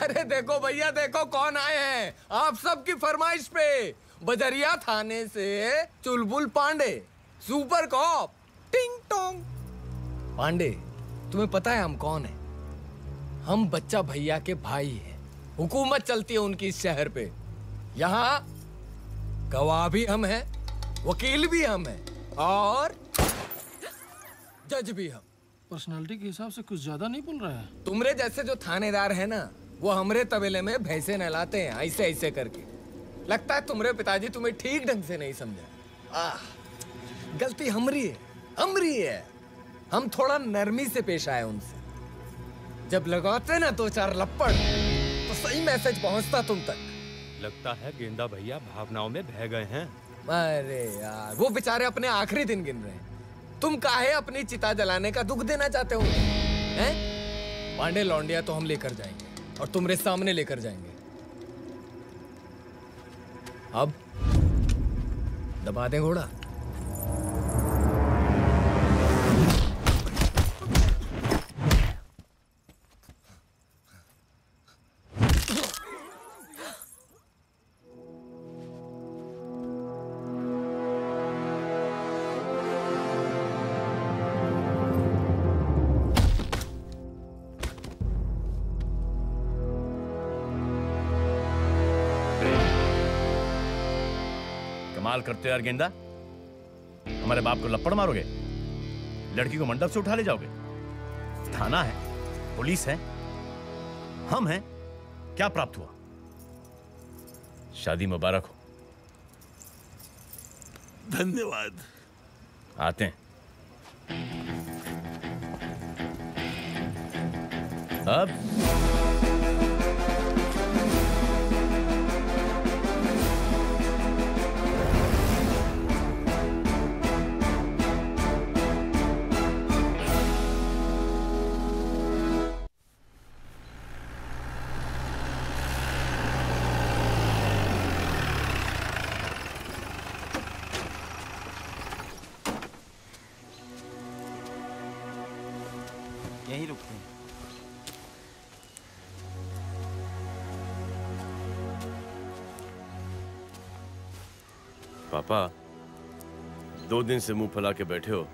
अरे देखो भैया, देखो कौन आए हैं आप सबकी फरमाइश पे। बजरिया थाने से चुलबुल पांडे, सुपर कॉप, टिंग टोंग। पांडे, तुम्हें पता है हम कौन है? हम बच्चा भैया के भाई हैं। हुकूमत चलती है उनकी इस शहर पे। यहाँ गवाह भी हम हैं, वकील भी हम हैं और जज भी हम। पर्सनालिटी के हिसाब से कुछ ज्यादा नहीं बोल रहा है। तुमरे जैसे जो थानेदार है ना, वो हमरे तबेले में भैंसे नहलाते हैं ऐसे ऐसे करके। लगता है तुम्हारे पिताजी तुम्हें ठीक ढंग से नहीं समझा। गलती हमरी है। हम थोड़ा नरमी से पेश आए उनसे। जब लगाते ना दो चार लपड़ तो सही मैसेज पहुंचता तुम तक। लगता है गेंदा भैया भावनाओं में बह गए हैं। अरे यार, वो बेचारे अपने आखिरी दिन गिन रहे हैं। तुम काहे अपनी चिता जलाने का दुख देना चाहते हो? हैं? पांडे लौंडिया तो हम लेकर जाएंगे और तुम्हारे सामने लेकर जाएंगे। अब दबा दें घोड़ा। कमाल करते हो यार गेंदा, हमारे बाप को लपड़ मारोगे, लड़की को मंडप से उठा ले जाओगे। थाना है, पुलिस है, हम हैं, क्या प्राप्त हुआ? शादी मुबारक हो। धन्यवाद। आते हैं। अब यहीं रुकते हैं। पापा, 2 दिन से मुंह फैला के बैठे हो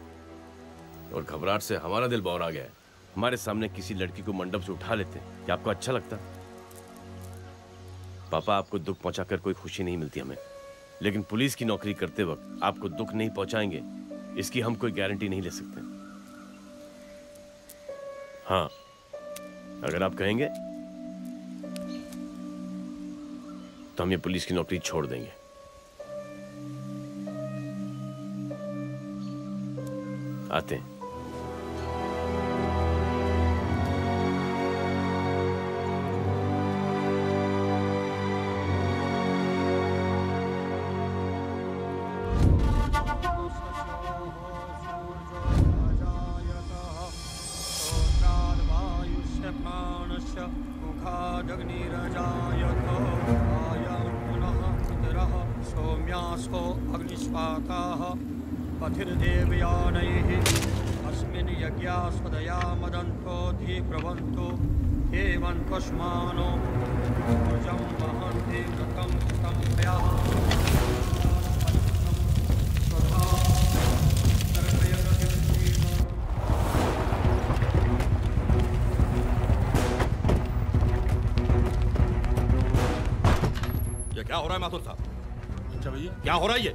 और घबराहट से हमारा दिल बौरा गया है। हमारे सामने किसी लड़की को मंडप से उठा लेते, क्या आपको अच्छा लगता? पापा, आपको दुख पहुंचाकर कोई खुशी नहीं मिलती हमें, लेकिन पुलिस की नौकरी करते वक्त आपको दुख नहीं पहुंचाएंगे इसकी हम कोई गारंटी नहीं ले सकते। हाँ, अगर आप कहेंगे तो हम ये पुलिस की नौकरी छोड़ देंगे। आते हैं। पथिर्देवयानैः अस्मिन् यज्ञास्पदया मदन्तो धिप्रवन्तो हेमन्त्वस्मानो ऊर्जं वहन्ति व्रतं तं व्याः ये क्या हो रहा है माथुर साहब? अच्छा भैया, क्या हो रहा है ये?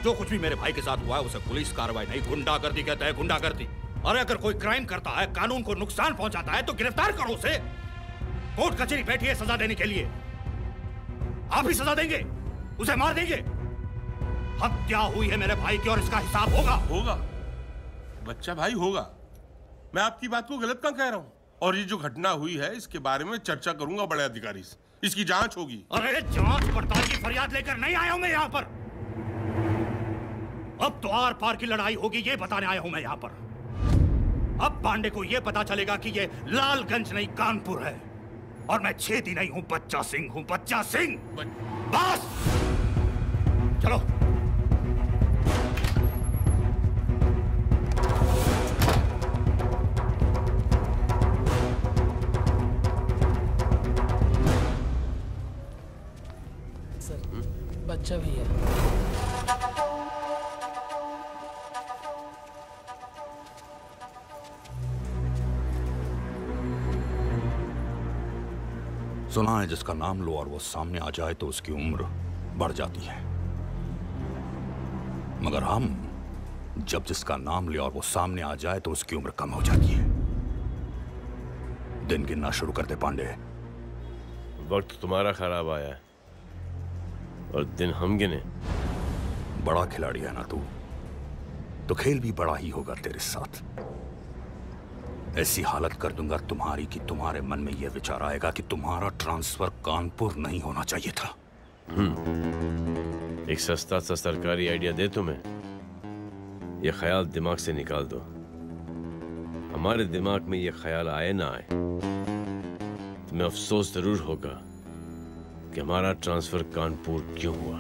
जो कुछ भी मेरे भाई के साथ हुआ है उसे पुलिस कार्रवाई नहीं, गुंडागर्दी कहते हैं, गुंडागर्दी। अरे अगर कोई क्राइम करता है, कानून को नुकसान पहुंचाता है तो गिरफ्तार करो उसे। कोर्ट कचहरी बैठी है सजा देने के लिए। आप ही सजा देंगे? उसे मार देंगे? हत्या हुई है मेरे भाई की और इसका हिसाब होगा। होगा बच्चा भाई, होगा। मैं आपकी बात को गलत कहाँ कह रहा हूँ? और ये जो घटना हुई है इसके बारे में चर्चा करूंगा बड़े अधिकारी से, इसकी जांच होगी। अरे जांच पड़ताल की फरियाद लेकर नहीं आया हूं मैं यहाँ पर। अब तो आर पार की लड़ाई होगी ये बताने आया हूं मैं यहाँ पर। अब पांडे को ये पता चलेगा कि ये लालगंज नहीं कानपुर है और मैं छेदी नहीं हूं, बच्चा सिंह हूं, बच्चा सिंह। बस चलो। सर, बच्चा भी है। सुना है जिसका नाम लो और वो सामने आ जाए तो उसकी उम्र बढ़ जाती है, मगर हम जब जिसका नाम ले और वो सामने आ जाए तो उसकी उम्र कम हो जाती है। दिन गिनना शुरू करते पांडे। वक्त तुम्हारा खराब आया है और दिन हम गिने। बड़ा खिलाड़ी है ना तू, तो खेल भी बड़ा ही होगा तेरे साथ। ऐसी हालत कर दूंगा तुम्हारी कि तुम्हारे मन में यह विचार आएगा कि तुम्हारा ट्रांसफर कानपुर नहीं होना चाहिए था। एक सस्ता सा सरकारी आइडिया दे तुम्हें, यह ख्याल दिमाग से निकाल दो। हमारे दिमाग में यह ख्याल आए ना आए, तुम्हें अफसोस जरूर होगा कि हमारा ट्रांसफर कानपुर क्यों हुआ।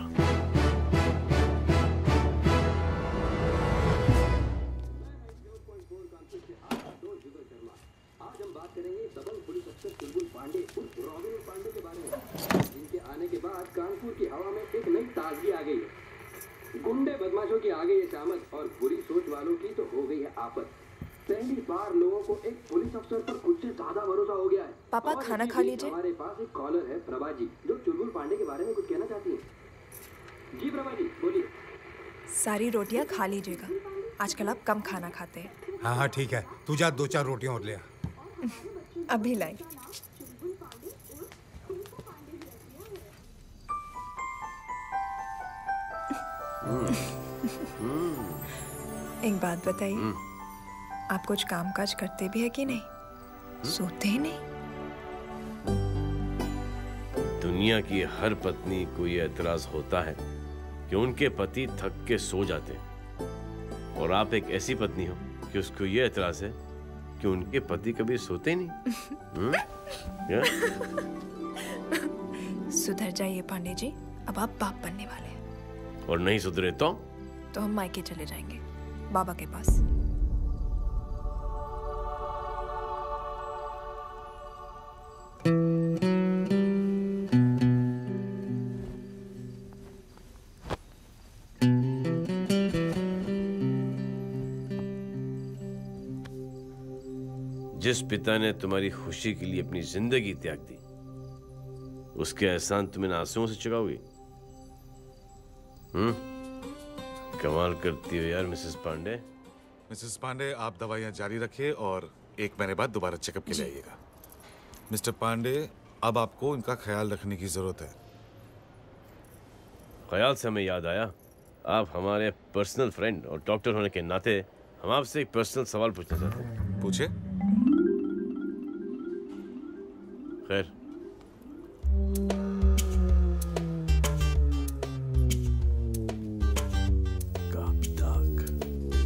बदमाशों की आ गई है शामत और बुरी सोच वालों की तो हो गई है आफत। पहली बार लोगों को एक पुलिस अफसर पर खुद से ज्यादा भरोसा हो गया है। पापा खाना खा लीजिए। हमारे पास एक कॉलर है प्रभा जी, जो चुलबुल पांडे के बारे में कुछ कहना चाहती हैं। जी प्रभा जी बोलिए। सारी रोटियां खा लीजिएगा, आजकल आप कम खाना खाते हैं। हाँ हाँ ठीक है, तू जा 2-4 रोटियां और ले आ। अभी लाई। एक बात बताइए, आप कुछ काम काज करते भी है कि नहीं? सोते ही नहीं? दुनिया की हर पत्नी को ये एतराज होता है कि उनके पति थक के सो जाते हैं, और आप एक ऐसी पत्नी हो कि उसको ये एतराज है कि उनके पति कभी सोते ही नहीं। सुधर जाइए पांडे जी, अब आप बाप बनने वाले हैं। और नहीं सुधरे तो हम मायके चले जाएंगे, बाबा के पास। जिस पिता ने तुम्हारी खुशी के लिए अपनी जिंदगी त्याग दी, उसके एहसान तुम इन आंसुओं से चुकाओगी? कमाल करती हो यार मिसेस पांडे। मिसेस पांडे, आप दवाइयां जारी रखिए और 1 महीने बाद दोबारा चेकअप के लिए आइएगा। मिस्टर पांडे, अब आपको इनका ख्याल रखने की जरूरत है। ख्याल से हमें याद आया, आप हमारे पर्सनल फ्रेंड और डॉक्टर होने के नाते हम आपसे एक पर्सनल सवाल पूछना चाहते हैं। पूछे। खैर, कब तक?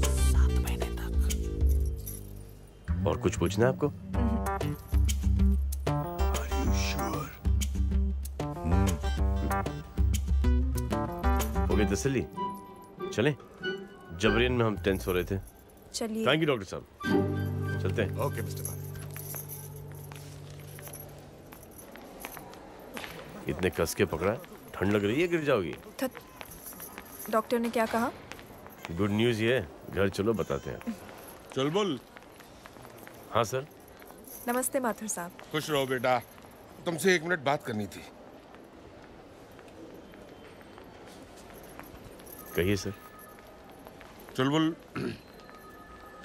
7 महीने तक। और कुछ पूछना है आपको? Are you sure? हो गई तसल्ली? चलें? जबरियन में हम टेंस हो रहे थे। चलिए। थैंक यू डॉक्टर साहब, चलते हैं। Okay mister Pandey. इतने कस के पकड़ा, ठंड लग रही है, गिर जाओगी। डॉक्टर ने क्या कहा? गुड न्यूज ये है, घर चलो बताते हैं। चुलबुल। हाँ सर। नमस्ते माथुर साहब। खुश रहो बेटा, तुमसे 1 मिनट बात करनी थी। कहिए सर। चुलबुल,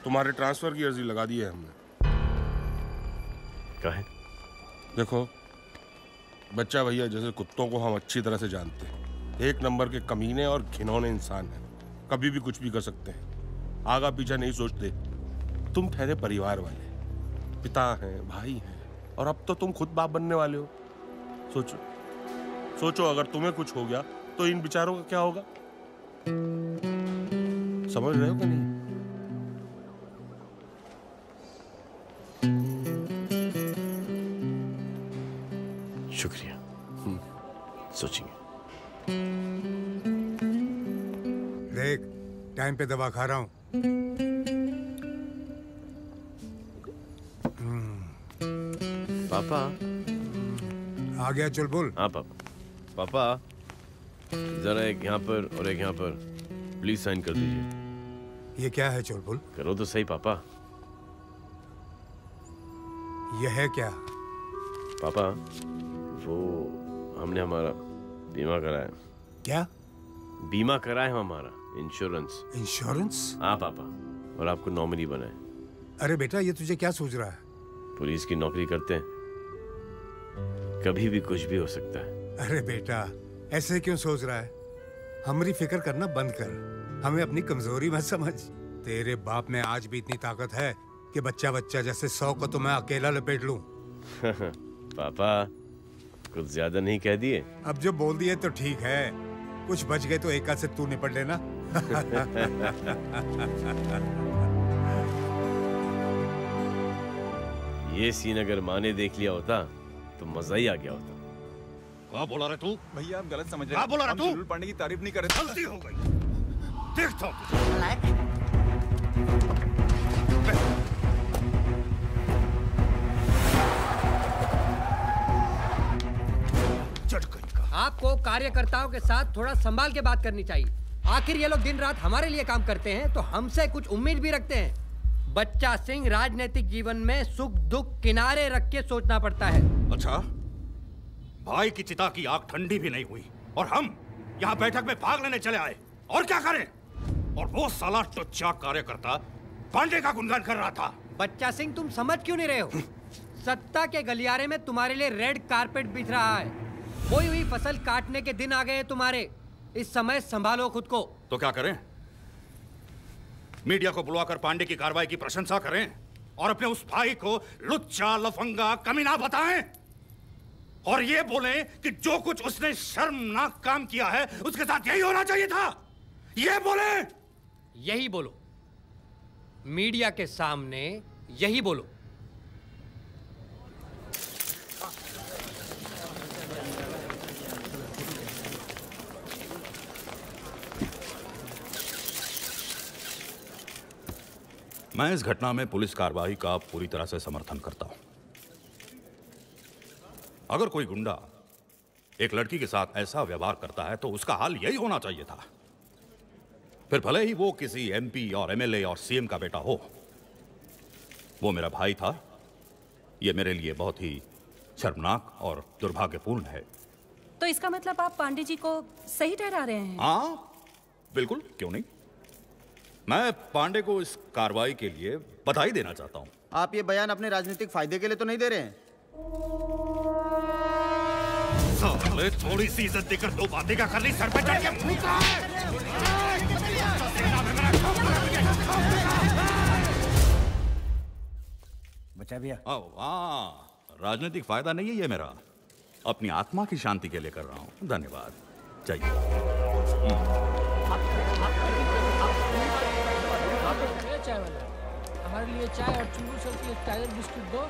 तुम्हारे ट्रांसफर की अर्जी लगा दी है हमने। काहे? देखो, बच्चा भैया जैसे कुत्तों को हम अच्छी तरह से जानते हैं। 1 नंबर के कमीने और घिनौने इंसान हैं, कभी भी कुछ भी कर सकते हैं, आगा पीछा नहीं सोचते। तुम ठहरे परिवार वाले, पिता हैं, भाई हैं, और अब तो तुम खुद बाप बनने वाले हो। सोचो अगर तुम्हें कुछ हो गया तो इन बेचारों का क्या होगा? समझ रहे हो कि नहीं? शुक्रिया, सोचेंगे। देख, टाइम पे दवा खा रहा हूँ। पापा आ गया चुलबुल? हाँ पापा। पापा जरा एक यहाँ पर और एक यहाँ पर प्लीज साइन कर दीजिए। ये क्या है चुलबुल? करो तो सही पापा। ये है क्या? पापा वो हमने हमारा बीमा कराया। क्या? बीमा कराया है हमारा, इंश्योरेंस। इंश्योरेंस? हाँ पापा, और आपको नॉमिनी बनाए। अरे बेटा, ये तुझे क्या सूझ रहा है? पुलिस की नौकरी करते हैं, कभी भी कुछ भी हो सकता है। अरे बेटा, ऐसे क्यों सोच रहा है? हमारी फिक्र करना बंद कर, हमें अपनी कमजोरी मत समझ। तेरे बाप में आज भी इतनी ताकत है कि बच्चा जैसे 100 को तो मैं अकेला लपेट लूं। पापा कुछ ज्यादा नहीं कह दिए? अब जो बोल दिए तो ठीक है, कुछ बच गए तो एक हाथ से तू निपट लेना। ये सीन अगर माँ ने देख लिया होता तो मजा ही आ गया होता। क्या बोला रहे तू? भैया आप गलत समझ रहे क्या हैं। बोला रहे हम तू? चुलबुल पांडे की तारीफ नहीं कर रहे थे। गलती हो गई, देखता हूँ। आपको कार्यकर्ताओं के साथ थोड़ा संभाल के बात करनी चाहिए। आखिर ये लोग दिन रात हमारे लिए काम करते हैं तो हमसे कुछ उम्मीद भी रखते हैं। बच्चा सिंह राजनीतिक जीवन में सुख दुख किनारे रख के सोचना पड़ता है। अच्छा, भाई की चिता की आग ठंडी भी नहीं हुई और हम यहाँ बैठक में भाग लेने चले आए। और क्या करें? और वो साला टुच्चा कार्यकर्ता पांडे का गुणगान कर रहा था। बच्चा सिंह, तुम समझ क्यों नहीं रहे हो? सत्ता के गलियारे में तुम्हारे लिए रेड कारपेट बिछ रहा है। बोई हुई फसल काटने के दिन आ गए तुम्हारे। इस समय संभालो खुद को। तो क्या करें? मीडिया को बुलवाकर पांडे की कार्रवाई की प्रशंसा करें और अपने उस भाई को लुच्चा लफंगा कमीना बताएं और ये बोलें कि जो कुछ उसने शर्मनाक काम किया है उसके साथ यही होना चाहिए था। ये बोले, यही बोलो, मीडिया के सामने यही बोलो। मैं इस घटना में पुलिस कार्रवाई का पूरी तरह से समर्थन करता हूं। अगर कोई गुंडा एक लड़की के साथ ऐसा व्यवहार करता है तो उसका हाल यही होना चाहिए था। फिर भले ही वो किसी एमपी और एमएलए और सीएम का बेटा हो। वो मेरा भाई था। ये मेरे लिए बहुत ही शर्मनाक और दुर्भाग्यपूर्ण है। तो इसका मतलब आप पांडे जी को सही ठहरा रहे हैं? हाँ, बिल्कुल, क्यों नहीं। मैं पांडे को इस कार्रवाई के लिए बधाई देना चाहता हूं। आप ये बयान अपने राजनीतिक फायदे के लिए तो नहीं दे रहे हैं? साले, थोड़ी सी इज्जत देकर दो बातें क्या कर ली? सर पे चढ़ के फूंका है। बचा भैया। हाँ, राजनीतिक फायदा नहीं है ये मेरा। अपनी आत्मा की शांति के लिए कर रहा हूं। धन्यवाद। चाहिए चाय वाला, हमारे लिए चाय और चुल्लू सर की एक टाइगर बिस्कुट दो।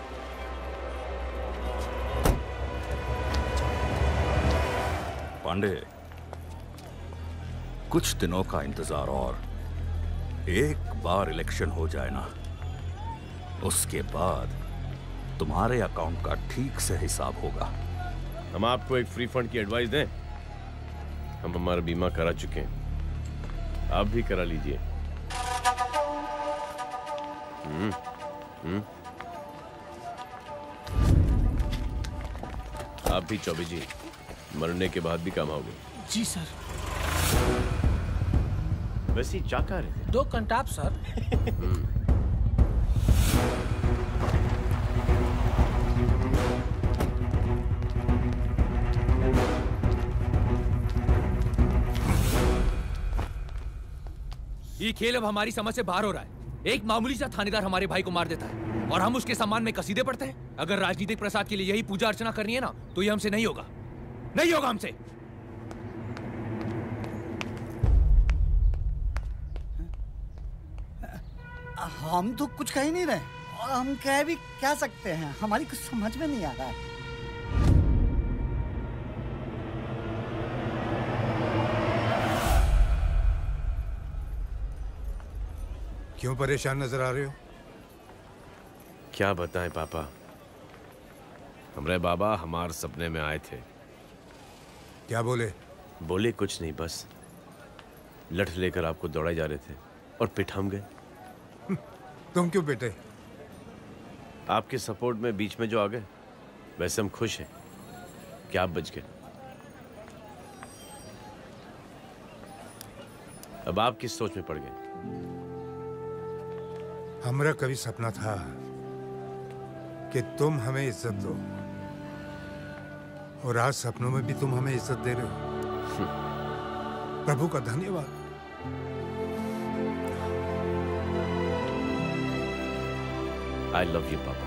पांडे, कुछ दिनों का इंतजार और एक बार इलेक्शन हो जाए ना, उसके बाद तुम्हारे अकाउंट का ठीक से हिसाब होगा। हम आपको एक फ्री फंड की एडवाइस दें? हम हमारा बीमा करा चुके हैं, आप भी करा लीजिए। आप भी चौबे जी, मरने के बाद भी काम आओगे। जी सर। वैसे ही क्या कह रहे थे? 2 कंटाप सर। ये खेल अब हमारी समझ से बाहर हो रहा है। एक मामूली सा थानेदार हमारे भाई को मार देता है और हम उसके सम्मान में कसीदे पढ़ते हैं। अगर राजनीतिक प्रसाद के लिए यही पूजा अर्चना करनी है ना, तो ये हमसे नहीं होगा, नहीं होगा हमसे। हम तो कुछ कह ही नहीं रहे और हम कह भी क्या सकते हैं? हमारी कुछ समझ में नहीं आ रहा है। क्यों परेशान नजर आ रहे हो? क्या बताएं पापा, हमारे बाबा हमारे सपने में आए थे। क्या बोले? बोले कुछ नहीं, बस लठ लेकर आपको दौड़ाए जा रहे थे और पिट हम गए। तुम क्यों पिटे? आपके सपोर्ट में बीच में जो आ गए। वैसे हम खुश हैं कि आप बच गए। अब आप किस सोच में पड़ गए? हमरा कभी सपना था कि तुम हमें इज्जत दो और आज सपनों में भी तुम हमें इज्जत दे रहे हो। प्रभु का धन्यवाद। I love you, पापा।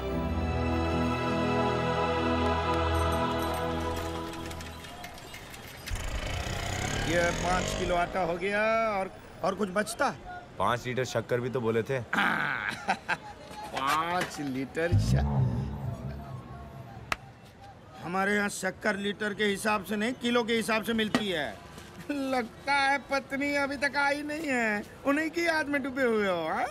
ये 5 किलो आटा हो गया और कुछ बचता? 5 लीटर शक्कर भी तो बोले थे। 5 लीटर हमारे यहाँ शक्कर लीटर के हिसाब से नहीं, किलो के हिसाब से मिलती है। लगता है पत्नी अभी तक आई नहीं है, उन्हीं की याद में डूबे हुए हो। हा?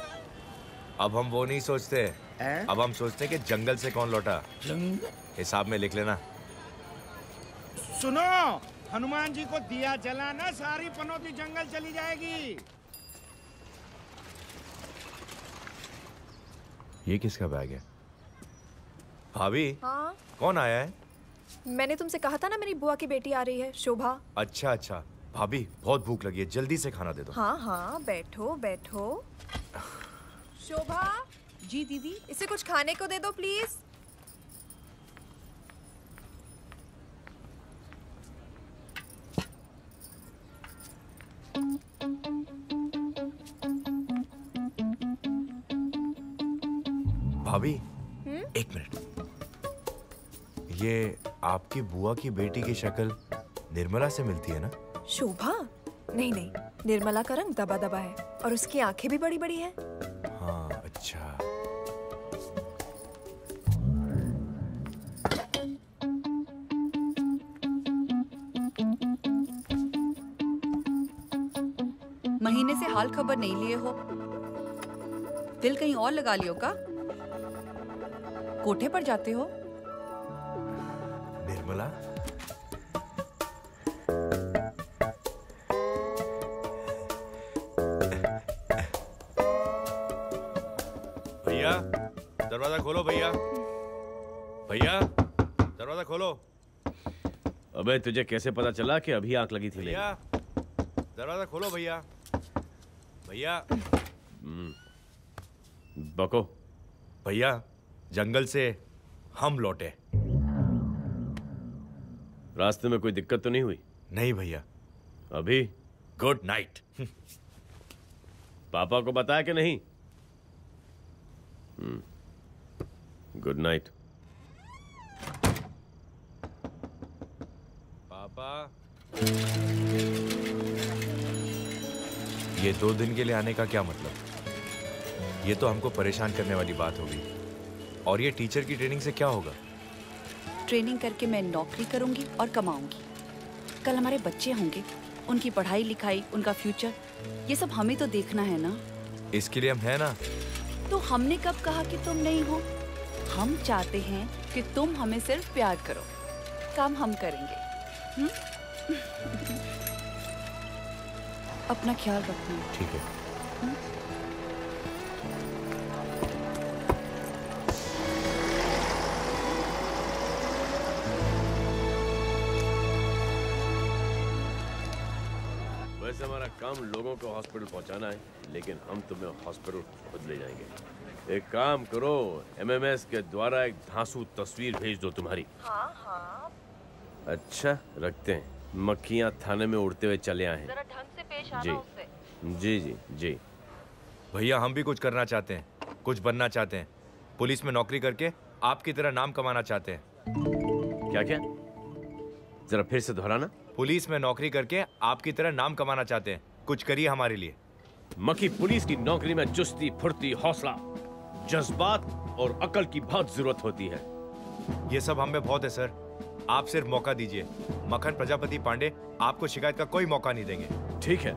अब हम वो नहीं सोचते, अब हम सोचते कि जंगल से कौन लौटा। जंगल? हिसाब में लिख लेना। सुनो, हनुमान जी को दिया जलाना, सारी पनौती जंगल चली जाएगी। ये किसका बैग है? भाभी, हाँ? कौन आया है? मैंने तुमसे कहा था ना मेरी बुआ की बेटी आ रही है, शोभा। अच्छा अच्छा। भाभी, बहुत भूख लगी है, जल्दी से खाना दे दो। हाँ हाँ, बैठो बैठो। शोभा। जी दीदी। इसे कुछ खाने को दे दो प्लीज। भाभी, एक मिनट। ये आपकी बुआ की बेटी की शक्ल निर्मला से मिलती है ना? शोभा? नहीं नहीं, निर्मला का रंग दबा दबा है और उसकी आंखें भी बड़ी बड़ी हैं। हाँ, अच्छा। महीने से हाल खबर नहीं लिए हो, दिल कहीं और लगा लियो का? कोठे पर जाते हो? निर्मला? भैया, दरवाजा खोलो भैया। भैया, दरवाजा खोलो। अबे तुझे कैसे पता चला कि अभी आंख लगी थी? भैया, दरवाजा खोलो भैया। भैया। बको। भैया, जंगल से हम लौटे। रास्ते में कोई दिक्कत तो नहीं हुई? नहीं भैया। अभी? Good night. पापा को बताया कि नहीं? Good night. पापा, ये 2 दिन के लिए आने का क्या मतलब? ये तो हमको परेशान करने वाली बात होगी। और ये टीचर की ट्रेनिंग से क्या होगा? ट्रेनिंग करके मैं नौकरी करूंगी और कमाऊंगी। कल हमारे बच्चे होंगे, उनकी पढ़ाई लिखाई, उनका फ्यूचर, ये सब हमें तो देखना है ना। इसके लिए हम हैं ना। तो हमने कब कहा कि तुम नहीं हो? हम चाहते हैं कि तुम हमें सिर्फ प्यार करो, काम हम करेंगे। अपना ख्याल रखना। ठीक है। वैसे हमारा काम लोगों को हॉस्पिटल पहुंचाना है, लेकिन हम तुम्हें हॉस्पिटल खुद ले जाएंगे। एक काम करो, एमएमएस के द्वारा एक धांसू तस्वीर भेज दो तुम्हारी। हाँ हाँ। अच्छा, रखते हैं। मक्खियां थाने में उड़ते हुए चले आए हैं। जरा ढंग से पेश आना जी उससे। जी जी जी। भैया, हम भी कुछ करना चाहते हैं, कुछ बनना चाहते हैं। पुलिस में नौकरी करके आपकी तरह नाम कमाना चाहते हैं। क्या क्या? जरा फिर से दोहराना। पुलिस में नौकरी करके आपकी तरह नाम कमाना चाहते हैं। कुछ करिए हमारे लिए। मक्खी, पुलिस की नौकरी में चुस्ती, फुर्ती, हौसला, जज्बात और अकल की बहुत जरूरत होती है। ये सब हम में बहुत है सर। आप सिर्फ मौका दीजिए। मक्खन प्रजापति पांडे आपको शिकायत का कोई मौका नहीं देंगे। ठीक है,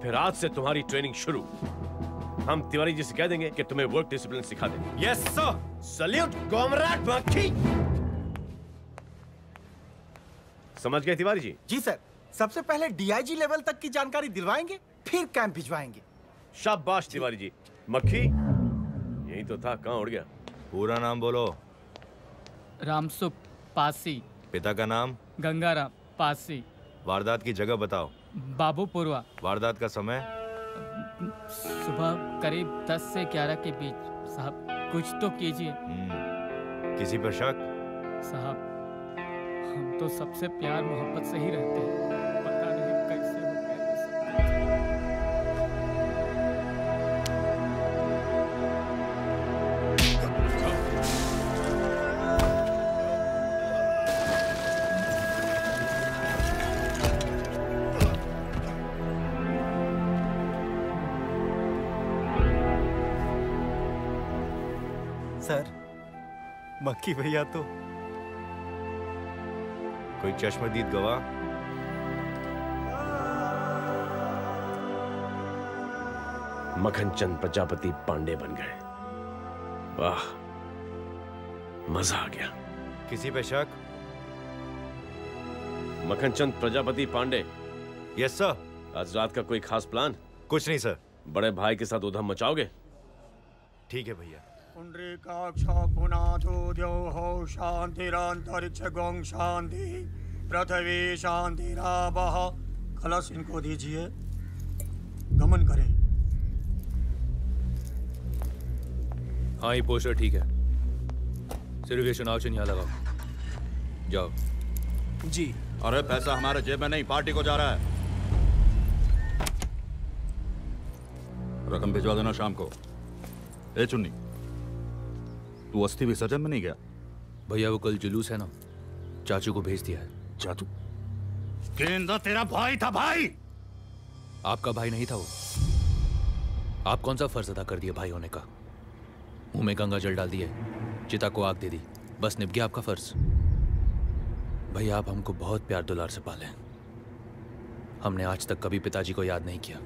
फिर आज से तुम्हारी ट्रेनिंग शुरू। हम तिवारी जी से कह देंगे कि तुम्हें वर्क डिसिप्लिन सिखा देंगे। Yes sir. सल्यूट कॉमरेड मक्खी। समझ गए तिवारी जी? जी सर। सबसे पहले डीआईजी लेवल तक की जानकारी दिलवाएंगे, फिर कैंप भिजवाएंगे। शाबाश तिवारी जी। मक्खी, यही तो था, कहाँ उड़ गया? पूरा नाम बोलो। रामसुख पासी। पिता का नाम? गंगाराम पासी। वारदात की जगह बताओ। बाबूपुरवा। वारदात का समय? सुबह करीब 10 से 11 के बीच। साहब, कुछ तो कीजिए। किसी पर शक? साहब, हम तो सबसे प्यार मोहब्बत से ही रहते हैं, पता नहीं कैसे हो सर, मक्खी भैया तो कोई चश्मदीद गवाह? मक्खन प्रजापति पांडे बन गए। वाह, मजा आ गया। किसी पे शक? मक्खनचंद प्रजापति पांडे। Yes sir. आज रात का कोई खास प्लान? कुछ नहीं सर। बड़े भाई के साथ उधम मचाओगे? ठीक है भैया। पुंडरीकाक्ष पुनाथो द्यौः शांतिरांतरिक्षगों शांति पृथ्वी शांतिरावः। कलश इनको दीजिए, गमन करें। हाँ ये पोस्टर ठीक है। सिर्फ ये चुनाव चिन्ह यहाँ लगाओ। जाओ। जी। अरे पैसा हमारे जेब में नहीं, पार्टी को जा रहा है। रकम भिजवा देना शाम को। ए चुन्नी, तू अस्थि विसर्जन में नहीं गया? भैया वो कल जुलूस है ना, चाचू को भेज दिया है। चाचू? गेंदा तेरा भाई था भाई। आपका भाई नहीं था वो। आप कौन सा फर्ज अदा कर दिया भाई होने का? मुंह में गंगा जल डाल दिए, चिता को आग दे दी, बस निभ गया आपका फर्ज। भैया आप हमको बहुत प्यार दुलार से पाले। हमने आज तक कभी पिताजी को याद नहीं किया,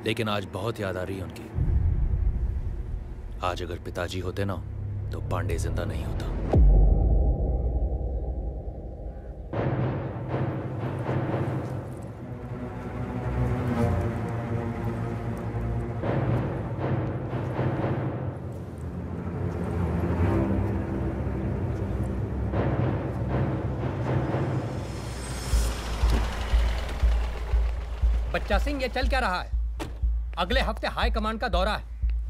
लेकिन आज बहुत याद आ रही है उनकी। आज अगर पिताजी होते ना तो पांडे जिंदा नहीं होता। बच्चा सिंह ये चल क्या रहा है? अगले हफ्ते हाई कमांड का दौरा है,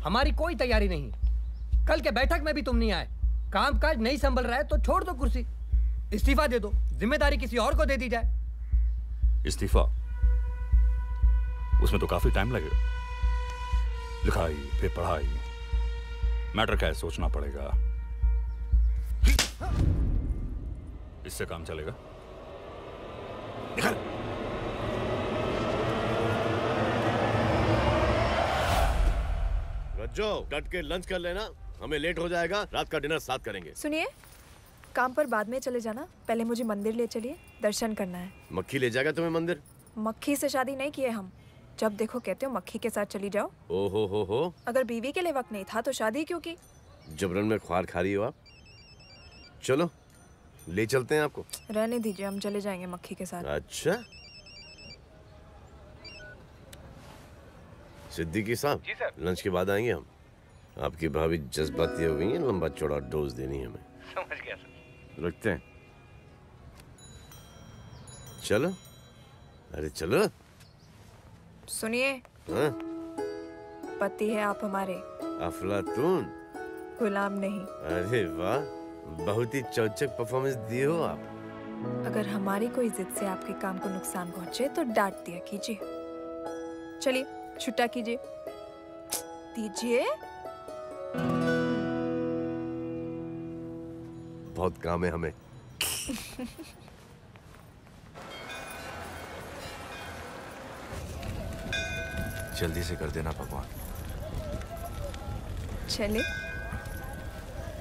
हमारी कोई तैयारी नहीं। कल के बैठक में भी तुम नहीं आए। कामकाज नहीं संभल रहा है तो छोड़ दो कुर्सी, इस्तीफा दे दो, जिम्मेदारी किसी और को दे दी जाए। इस्तीफा? उसमें तो काफी टाइम लगेगा। लिखाई फिर पढ़ाई, मैटर क्या है सोचना पड़ेगा। इससे काम चलेगा? निकल। रज्जो, डट के लंच कर लेना, हमें लेट हो जाएगा। रात का डिनर साथ करेंगे। सुनिए, काम पर बाद में चले जाना, पहले मुझे मंदिर ले चलिए, दर्शन करना है। मक्खी ले जाएगा तुम्हें मंदिर? मक्खी से शादी नहीं किए हम, जब देखो कहते हो मक्खी के साथ चली जाओ। ओहो हो। अगर बीवी के लिए वक्त नहीं था तो शादी क्यों की? जबरन में ख्वार खा रही हो आप। चलो ले चलते हैं आपको। रहने दीजिए, हम चले जाएंगे मक्खी के साथ। अच्छा सिद्दीकी साहब, जी सर। लंच के बाद आएंगे हम। आपकी भाभी जज्बाती हो गई है, लंबा चौड़ा डोज देनी है हमें। समझ गया सर। रखते हैं। चलो, अरे चलो। सुनिए, हाँ? पति है आप हमारे, अफलातून, गुलाम नहीं। अरे वाह, बहुत ही चौचक परफॉर्मेंस दी हो आप। अगर हमारी कोई जिद से आपके काम को नुकसान पहुंचे तो डांट दिया कीजिए। चलिए छुट्टा कीजिए, दीजिए। बहुत काम है हमें। जल्दी से कर देना भगवान। चले,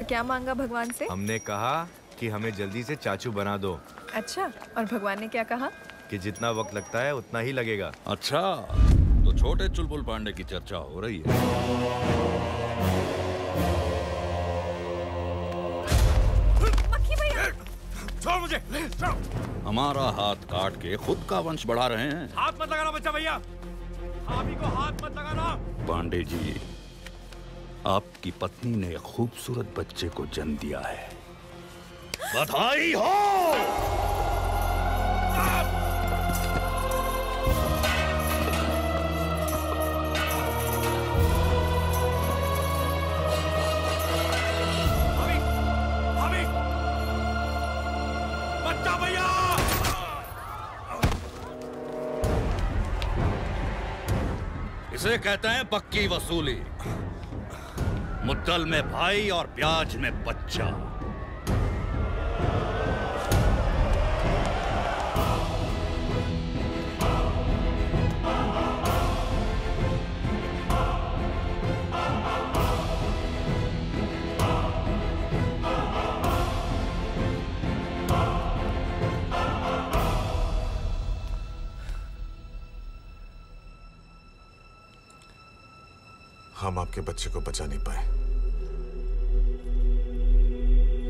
क्या मांगा भगवान से? हमने कहा कि हमें जल्दी से चाचू बना दो। अच्छा, और भगवान ने क्या कहा? कि जितना वक्त लगता है उतना ही लगेगा। अच्छा, तो छोटे चुलबुल पांडे की चर्चा हो रही है। मक्खी भैया, छोड़ मुझे। हमारा हाथ काट के खुद का वंश बढ़ा रहे हैं। हाथ मत लगाना बच्चा भैया, आप ही को हाथ मत लगाना। पांडे जी, आपकी पत्नी ने एक खूबसूरत बच्चे को जन्म दिया है। बधाई हो। बच्चा भैया, इसे कहते हैं पक्की वसूली। मुद्दल में भाई और ब्याज में बच्चा। हम आपके बच्चे को बचा नहीं पाए,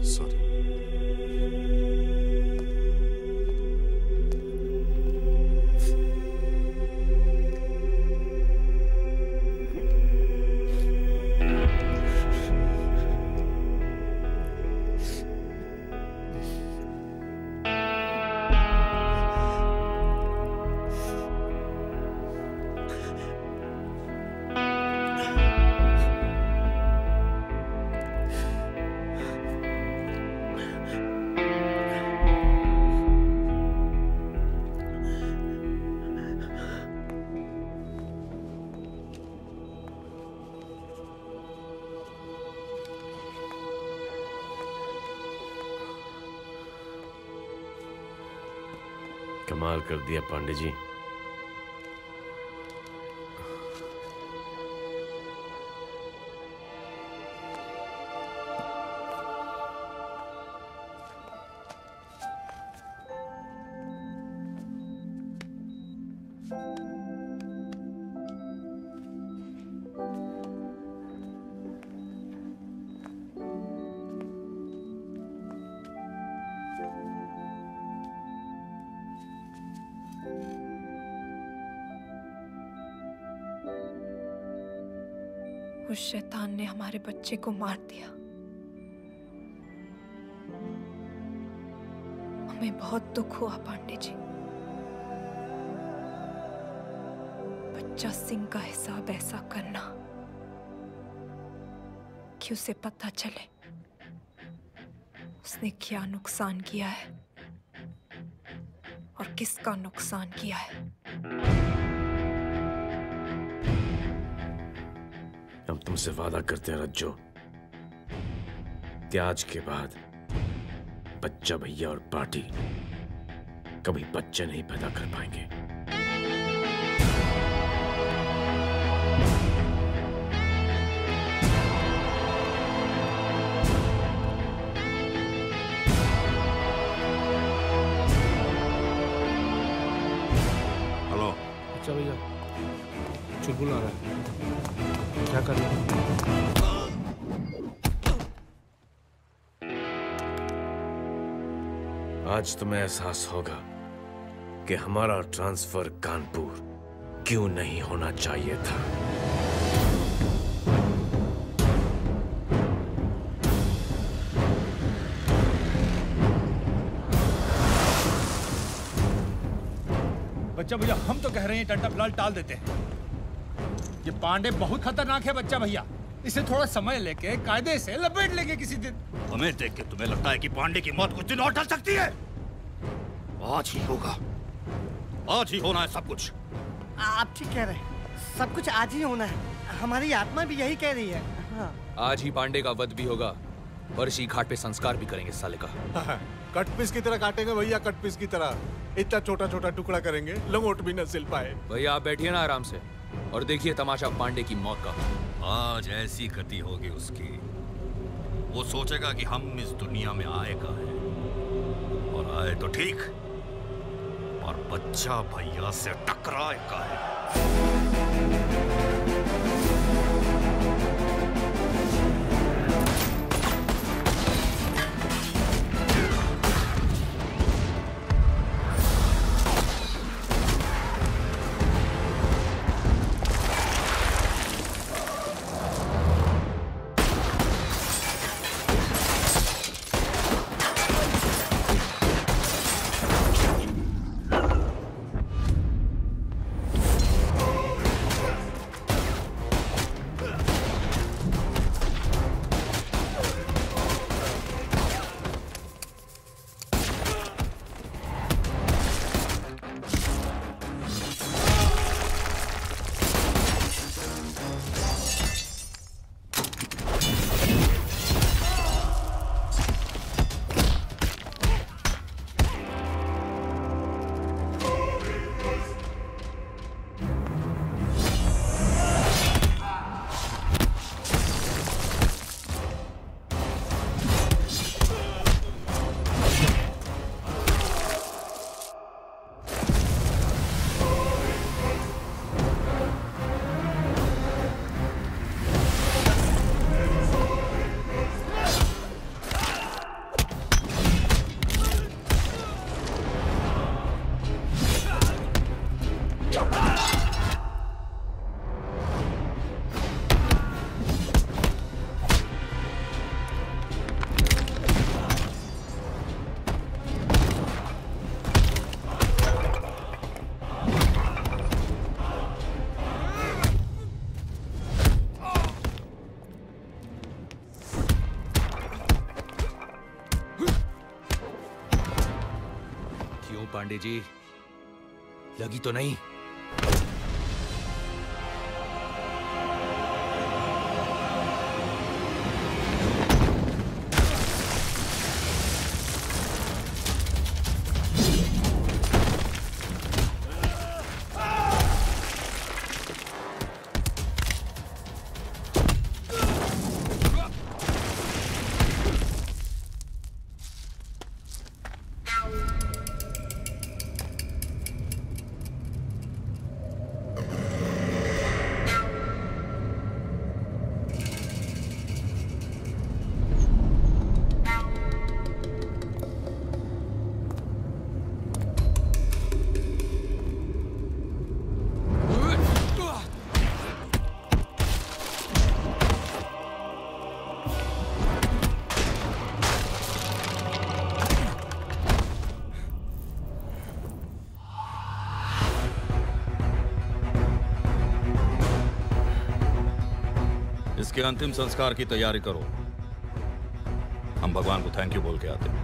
सॉरी। कमाल कर दिया पांडे जी। उस शैतान ने हमारे बच्चे को मार दिया। हमें बहुत दुख हुआ पांडे जी। बच्चा सिंह का हिसाब ऐसा करना कि उसे पता चले उसने क्या नुकसान किया है और किसका नुकसान किया है। हम तुमसे वादा करते हैं रज्जो कि आज के बाद बच्चा भैया और पार्टी कभी बच्चे नहीं पैदा कर पाएंगे। हेलो। अच्छा भैया, चुलबुल आ रहा है, क्या कर रहे हैं? आज तुम्हें एहसास होगा कि हमारा ट्रांसफर कानपुर क्यों नहीं होना चाहिए था। बच्चा भैया, हम तो कह रहे हैं टंटा फिलहाल टाल देते हैं। ये पांडे बहुत खतरनाक है बच्चा भैया। इसे थोड़ा समय लेके कायदे से लपेट लेंगे किसी दिन। हमें देख के तुम्हें लगता है कि पांडे की मौत कुछ दिन और टल सकती है? आज ही होगा, आज ही होना है सब कुछ। आप ठीक कह रहे हैं, सब कुछ आज ही होना है। हमारी आत्मा भी यही कह रही है। हाँ। आज ही पांडे का वध भी होगा, बरसी घाट पे संस्कार भी करेंगे साले का। कटपीस की तरह काटेंगे भैया, कटपीस की तरह। इतना छोटा छोटा टुकड़ा करेंगे, लंगोट भी न सिल पाए। भैया आप बैठिए ना आराम से और देखिए तमाशा पांडे की मौत का। आज ऐसी गति होगी उसकी, वो सोचेगा कि हम इस दुनिया में आए का है, और आए तो ठीक, और बच्चा भैया से टकराए का है। पांडे जी, लगी तो नहीं? इसके अंतिम संस्कार की तैयारी करो। हम भगवान को थैंक यू बोल के आते हैं।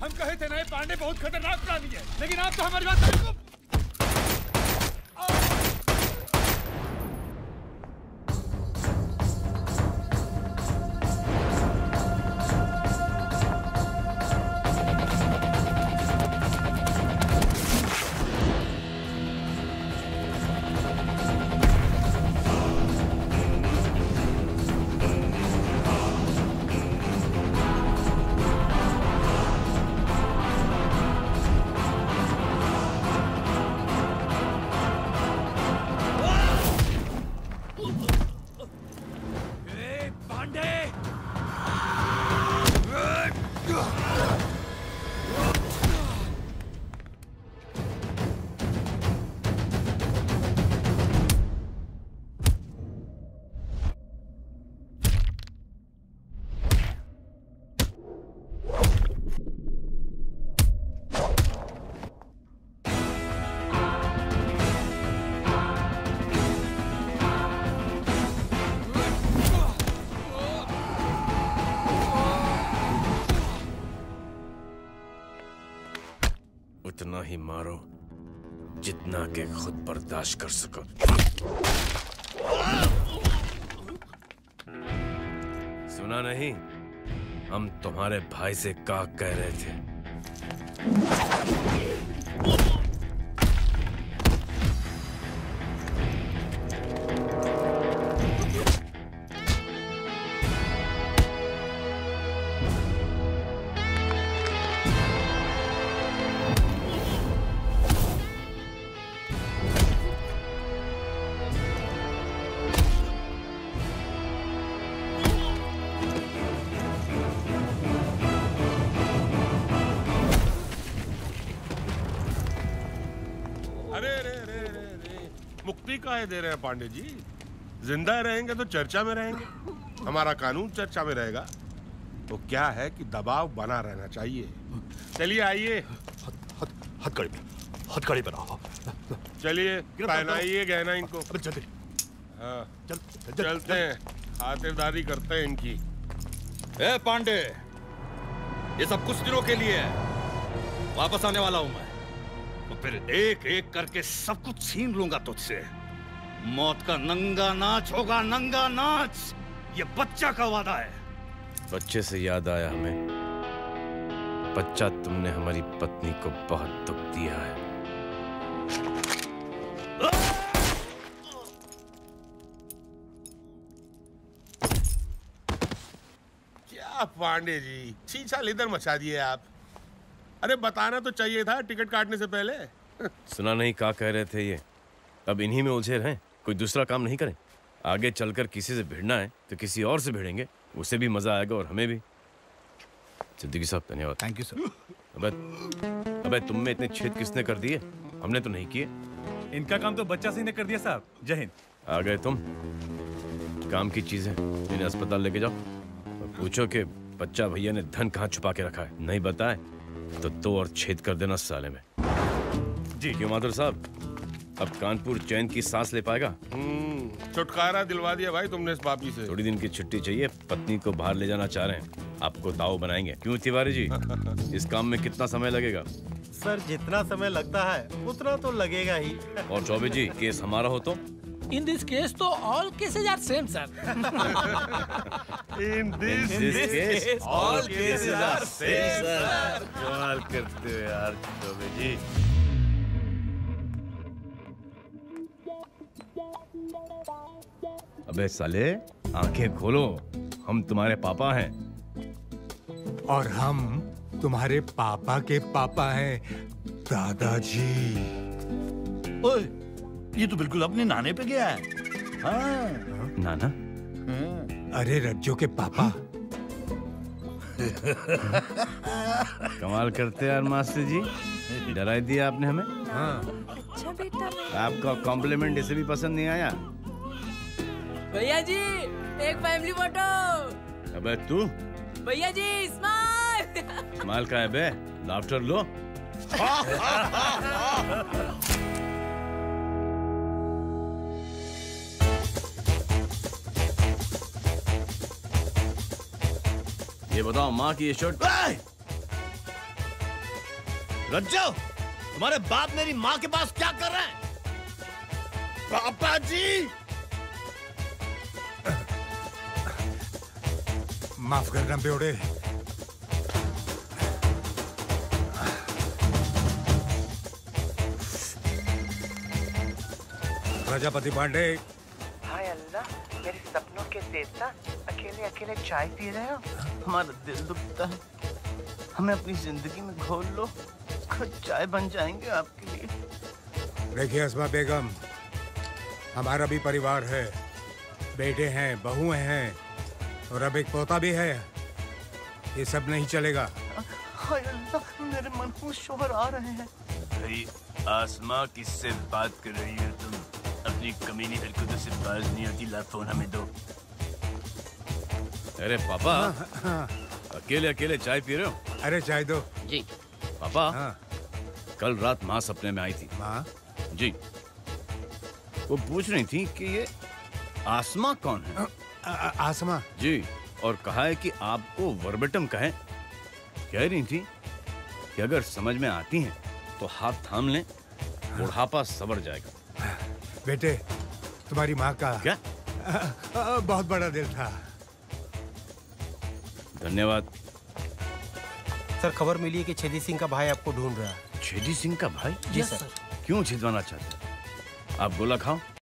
हम कहे थे नए पांडे बहुत खतरनाक प्राणी है, लेकिन आप तो हमारी बात बिल्कुल। उतना ही मारो जितना के खुद बर्दाश्त कर सको। सुना नहीं, हम तुम्हारे भाई से क्या कह रहे थे? मुक्ति काहे दे रहे हैं पांडे जी? जिंदा रहेंगे तो चर्चा में रहेंगे, हमारा कानून चर्चा में रहेगा। तो क्या है कि दबाव बना रहना चाहिए। चलिए आइए, हथकड़ी बनाओ। चलिए पहनाइए गहना इनको। हाँ, चलते हैं, खातिरदारी करते हैं इनकी। ए पांडे, ये सब कुछ दिनों के लिए है, वापस आने वाला हूं मैं। तो फिर एक एक करके सब कुछ छीन लूंगा तुझसे। मौत का नंगा नाच होगा, नंगा नाच। ये बच्चा का वादा है। बच्चे से याद आया हमें, बच्चा तुमने हमारी पत्नी को बहुत दुख दिया है। क्या पांडे जी, छीछा लेदर मचा दिए आप। अरे बताना तो चाहिए था टिकट काटने से पहले। सुना नहीं क्या कह रहे थे ये? अब इन्हीं में उलझे रहें, कोई दूसरा काम नहीं करें। आगे चलकर किसी से भिड़ना है तो किसी और से भिड़ेंगे, उसे भी मजा आएगा और हमें भी। सिद्दीकी साहब धन्यवाद। Thank you sir. अबे तुम में इतने छेद किसने कर दिए? हमने तो नहीं किए। इनका काम तो बच्चा सिंह ने कर दिया साहब। जय हिंद। आ गए तुम। काम की चीजें इन्हें अस्पताल लेके जाओ और पूछो कि बच्चा भैया ने धन कहाँ छुपा के रखा है। नहीं बताए तो 2 और छेद कर देना साले में। जी क्यों माधुर साहब, अब कानपुर चैन की सांस ले पाएगा? छुटकारा दिलवा दिया भाई तुमने इस पापी से। थोड़ी दिन की छुट्टी चाहिए, पत्नी को बाहर ले जाना चाह रहे हैं, आपको दाव बनाएंगे। क्यों तिवारी जी, इस काम में कितना समय लगेगा? सर जितना समय लगता है उतना तो लगेगा ही। और चौबे जी, केस हमारा हो तो? In this case, तो all cases are same, sir. In this case, all cases are same, sir. कमाल करते हो यार चौबे जी। अबे साले, आंखें खोलो, हम तुम्हारे पापा हैं। और हम तुम्हारे पापा के पापा हैं, दादाजी। ओए, ये तो बिल्कुल अपने नाने पे गया है। हाँ। नाना? अरे रज्जो के पापा। कमाल करते यार मास्टर जी, डराई दिया आपने हमें। हाँ। अच्छा बेटा। आपका कॉम्प्लीमेंट इसे भी पसंद नहीं आया? भैया जी एक फैमिली फोटो। अबे तू? भैया जी स्माइल। स्माइल का है बे, लाफ्टर लो। ये बताओ, माँ की ये शर्ट। रज्जो, तुम्हारे बाप मेरी माँ के पास क्या कर रहे हैं? पापा जी! माफ करना बेवड़े। प्रजापति पांडे। हाय अल्लाह, मेरे सपनों के देवता, अकेले अकेले चाय पी रहे हो? हमारा दिल दुखता है, हमें अपनी जिंदगी में घोल लो, खुद चाय बन जाएंगे आपके लिए। देखिए अस्मा बेगम, हमारा भी परिवार है, बेटे हैं, बहुएं हैं और अब एक पोता भी है। ये सब नहीं चलेगा। हाय अल्लाह, मेरे मन में शोहर आ रहे हैं। भाई आसमा, किससे बात कर रही हो तुम? अपनी कमीनी हरकतों से बाज नहीं होती, ला फोन हमें दो। अरे पापा, अकेले अकेले चाय पी रहे हो? अरे चाय दो। जी। पापा, कल रात माँ सपने में आई थी। माँ? जी। वो पूछ रही थी कि ये आसमा कौन है? आसमा? जी, और कहा है कि आपको वर्बेटम कहें। कह रही थी कि अगर समझ में आती हैं तो हाथ थाम लें, बुढ़ापा सवर जाएगा। बेटे, तुम्हारी माँ का क्या बहुत बड़ा दिल था। धन्यवाद। सर खबर मिली है कि छेदी सिंह का भाई आपको ढूंढ रहा है। छेदी सिंह का भाई? जी सर। क्यों छिदवाना चाहते हैं? आप गोला खाओ,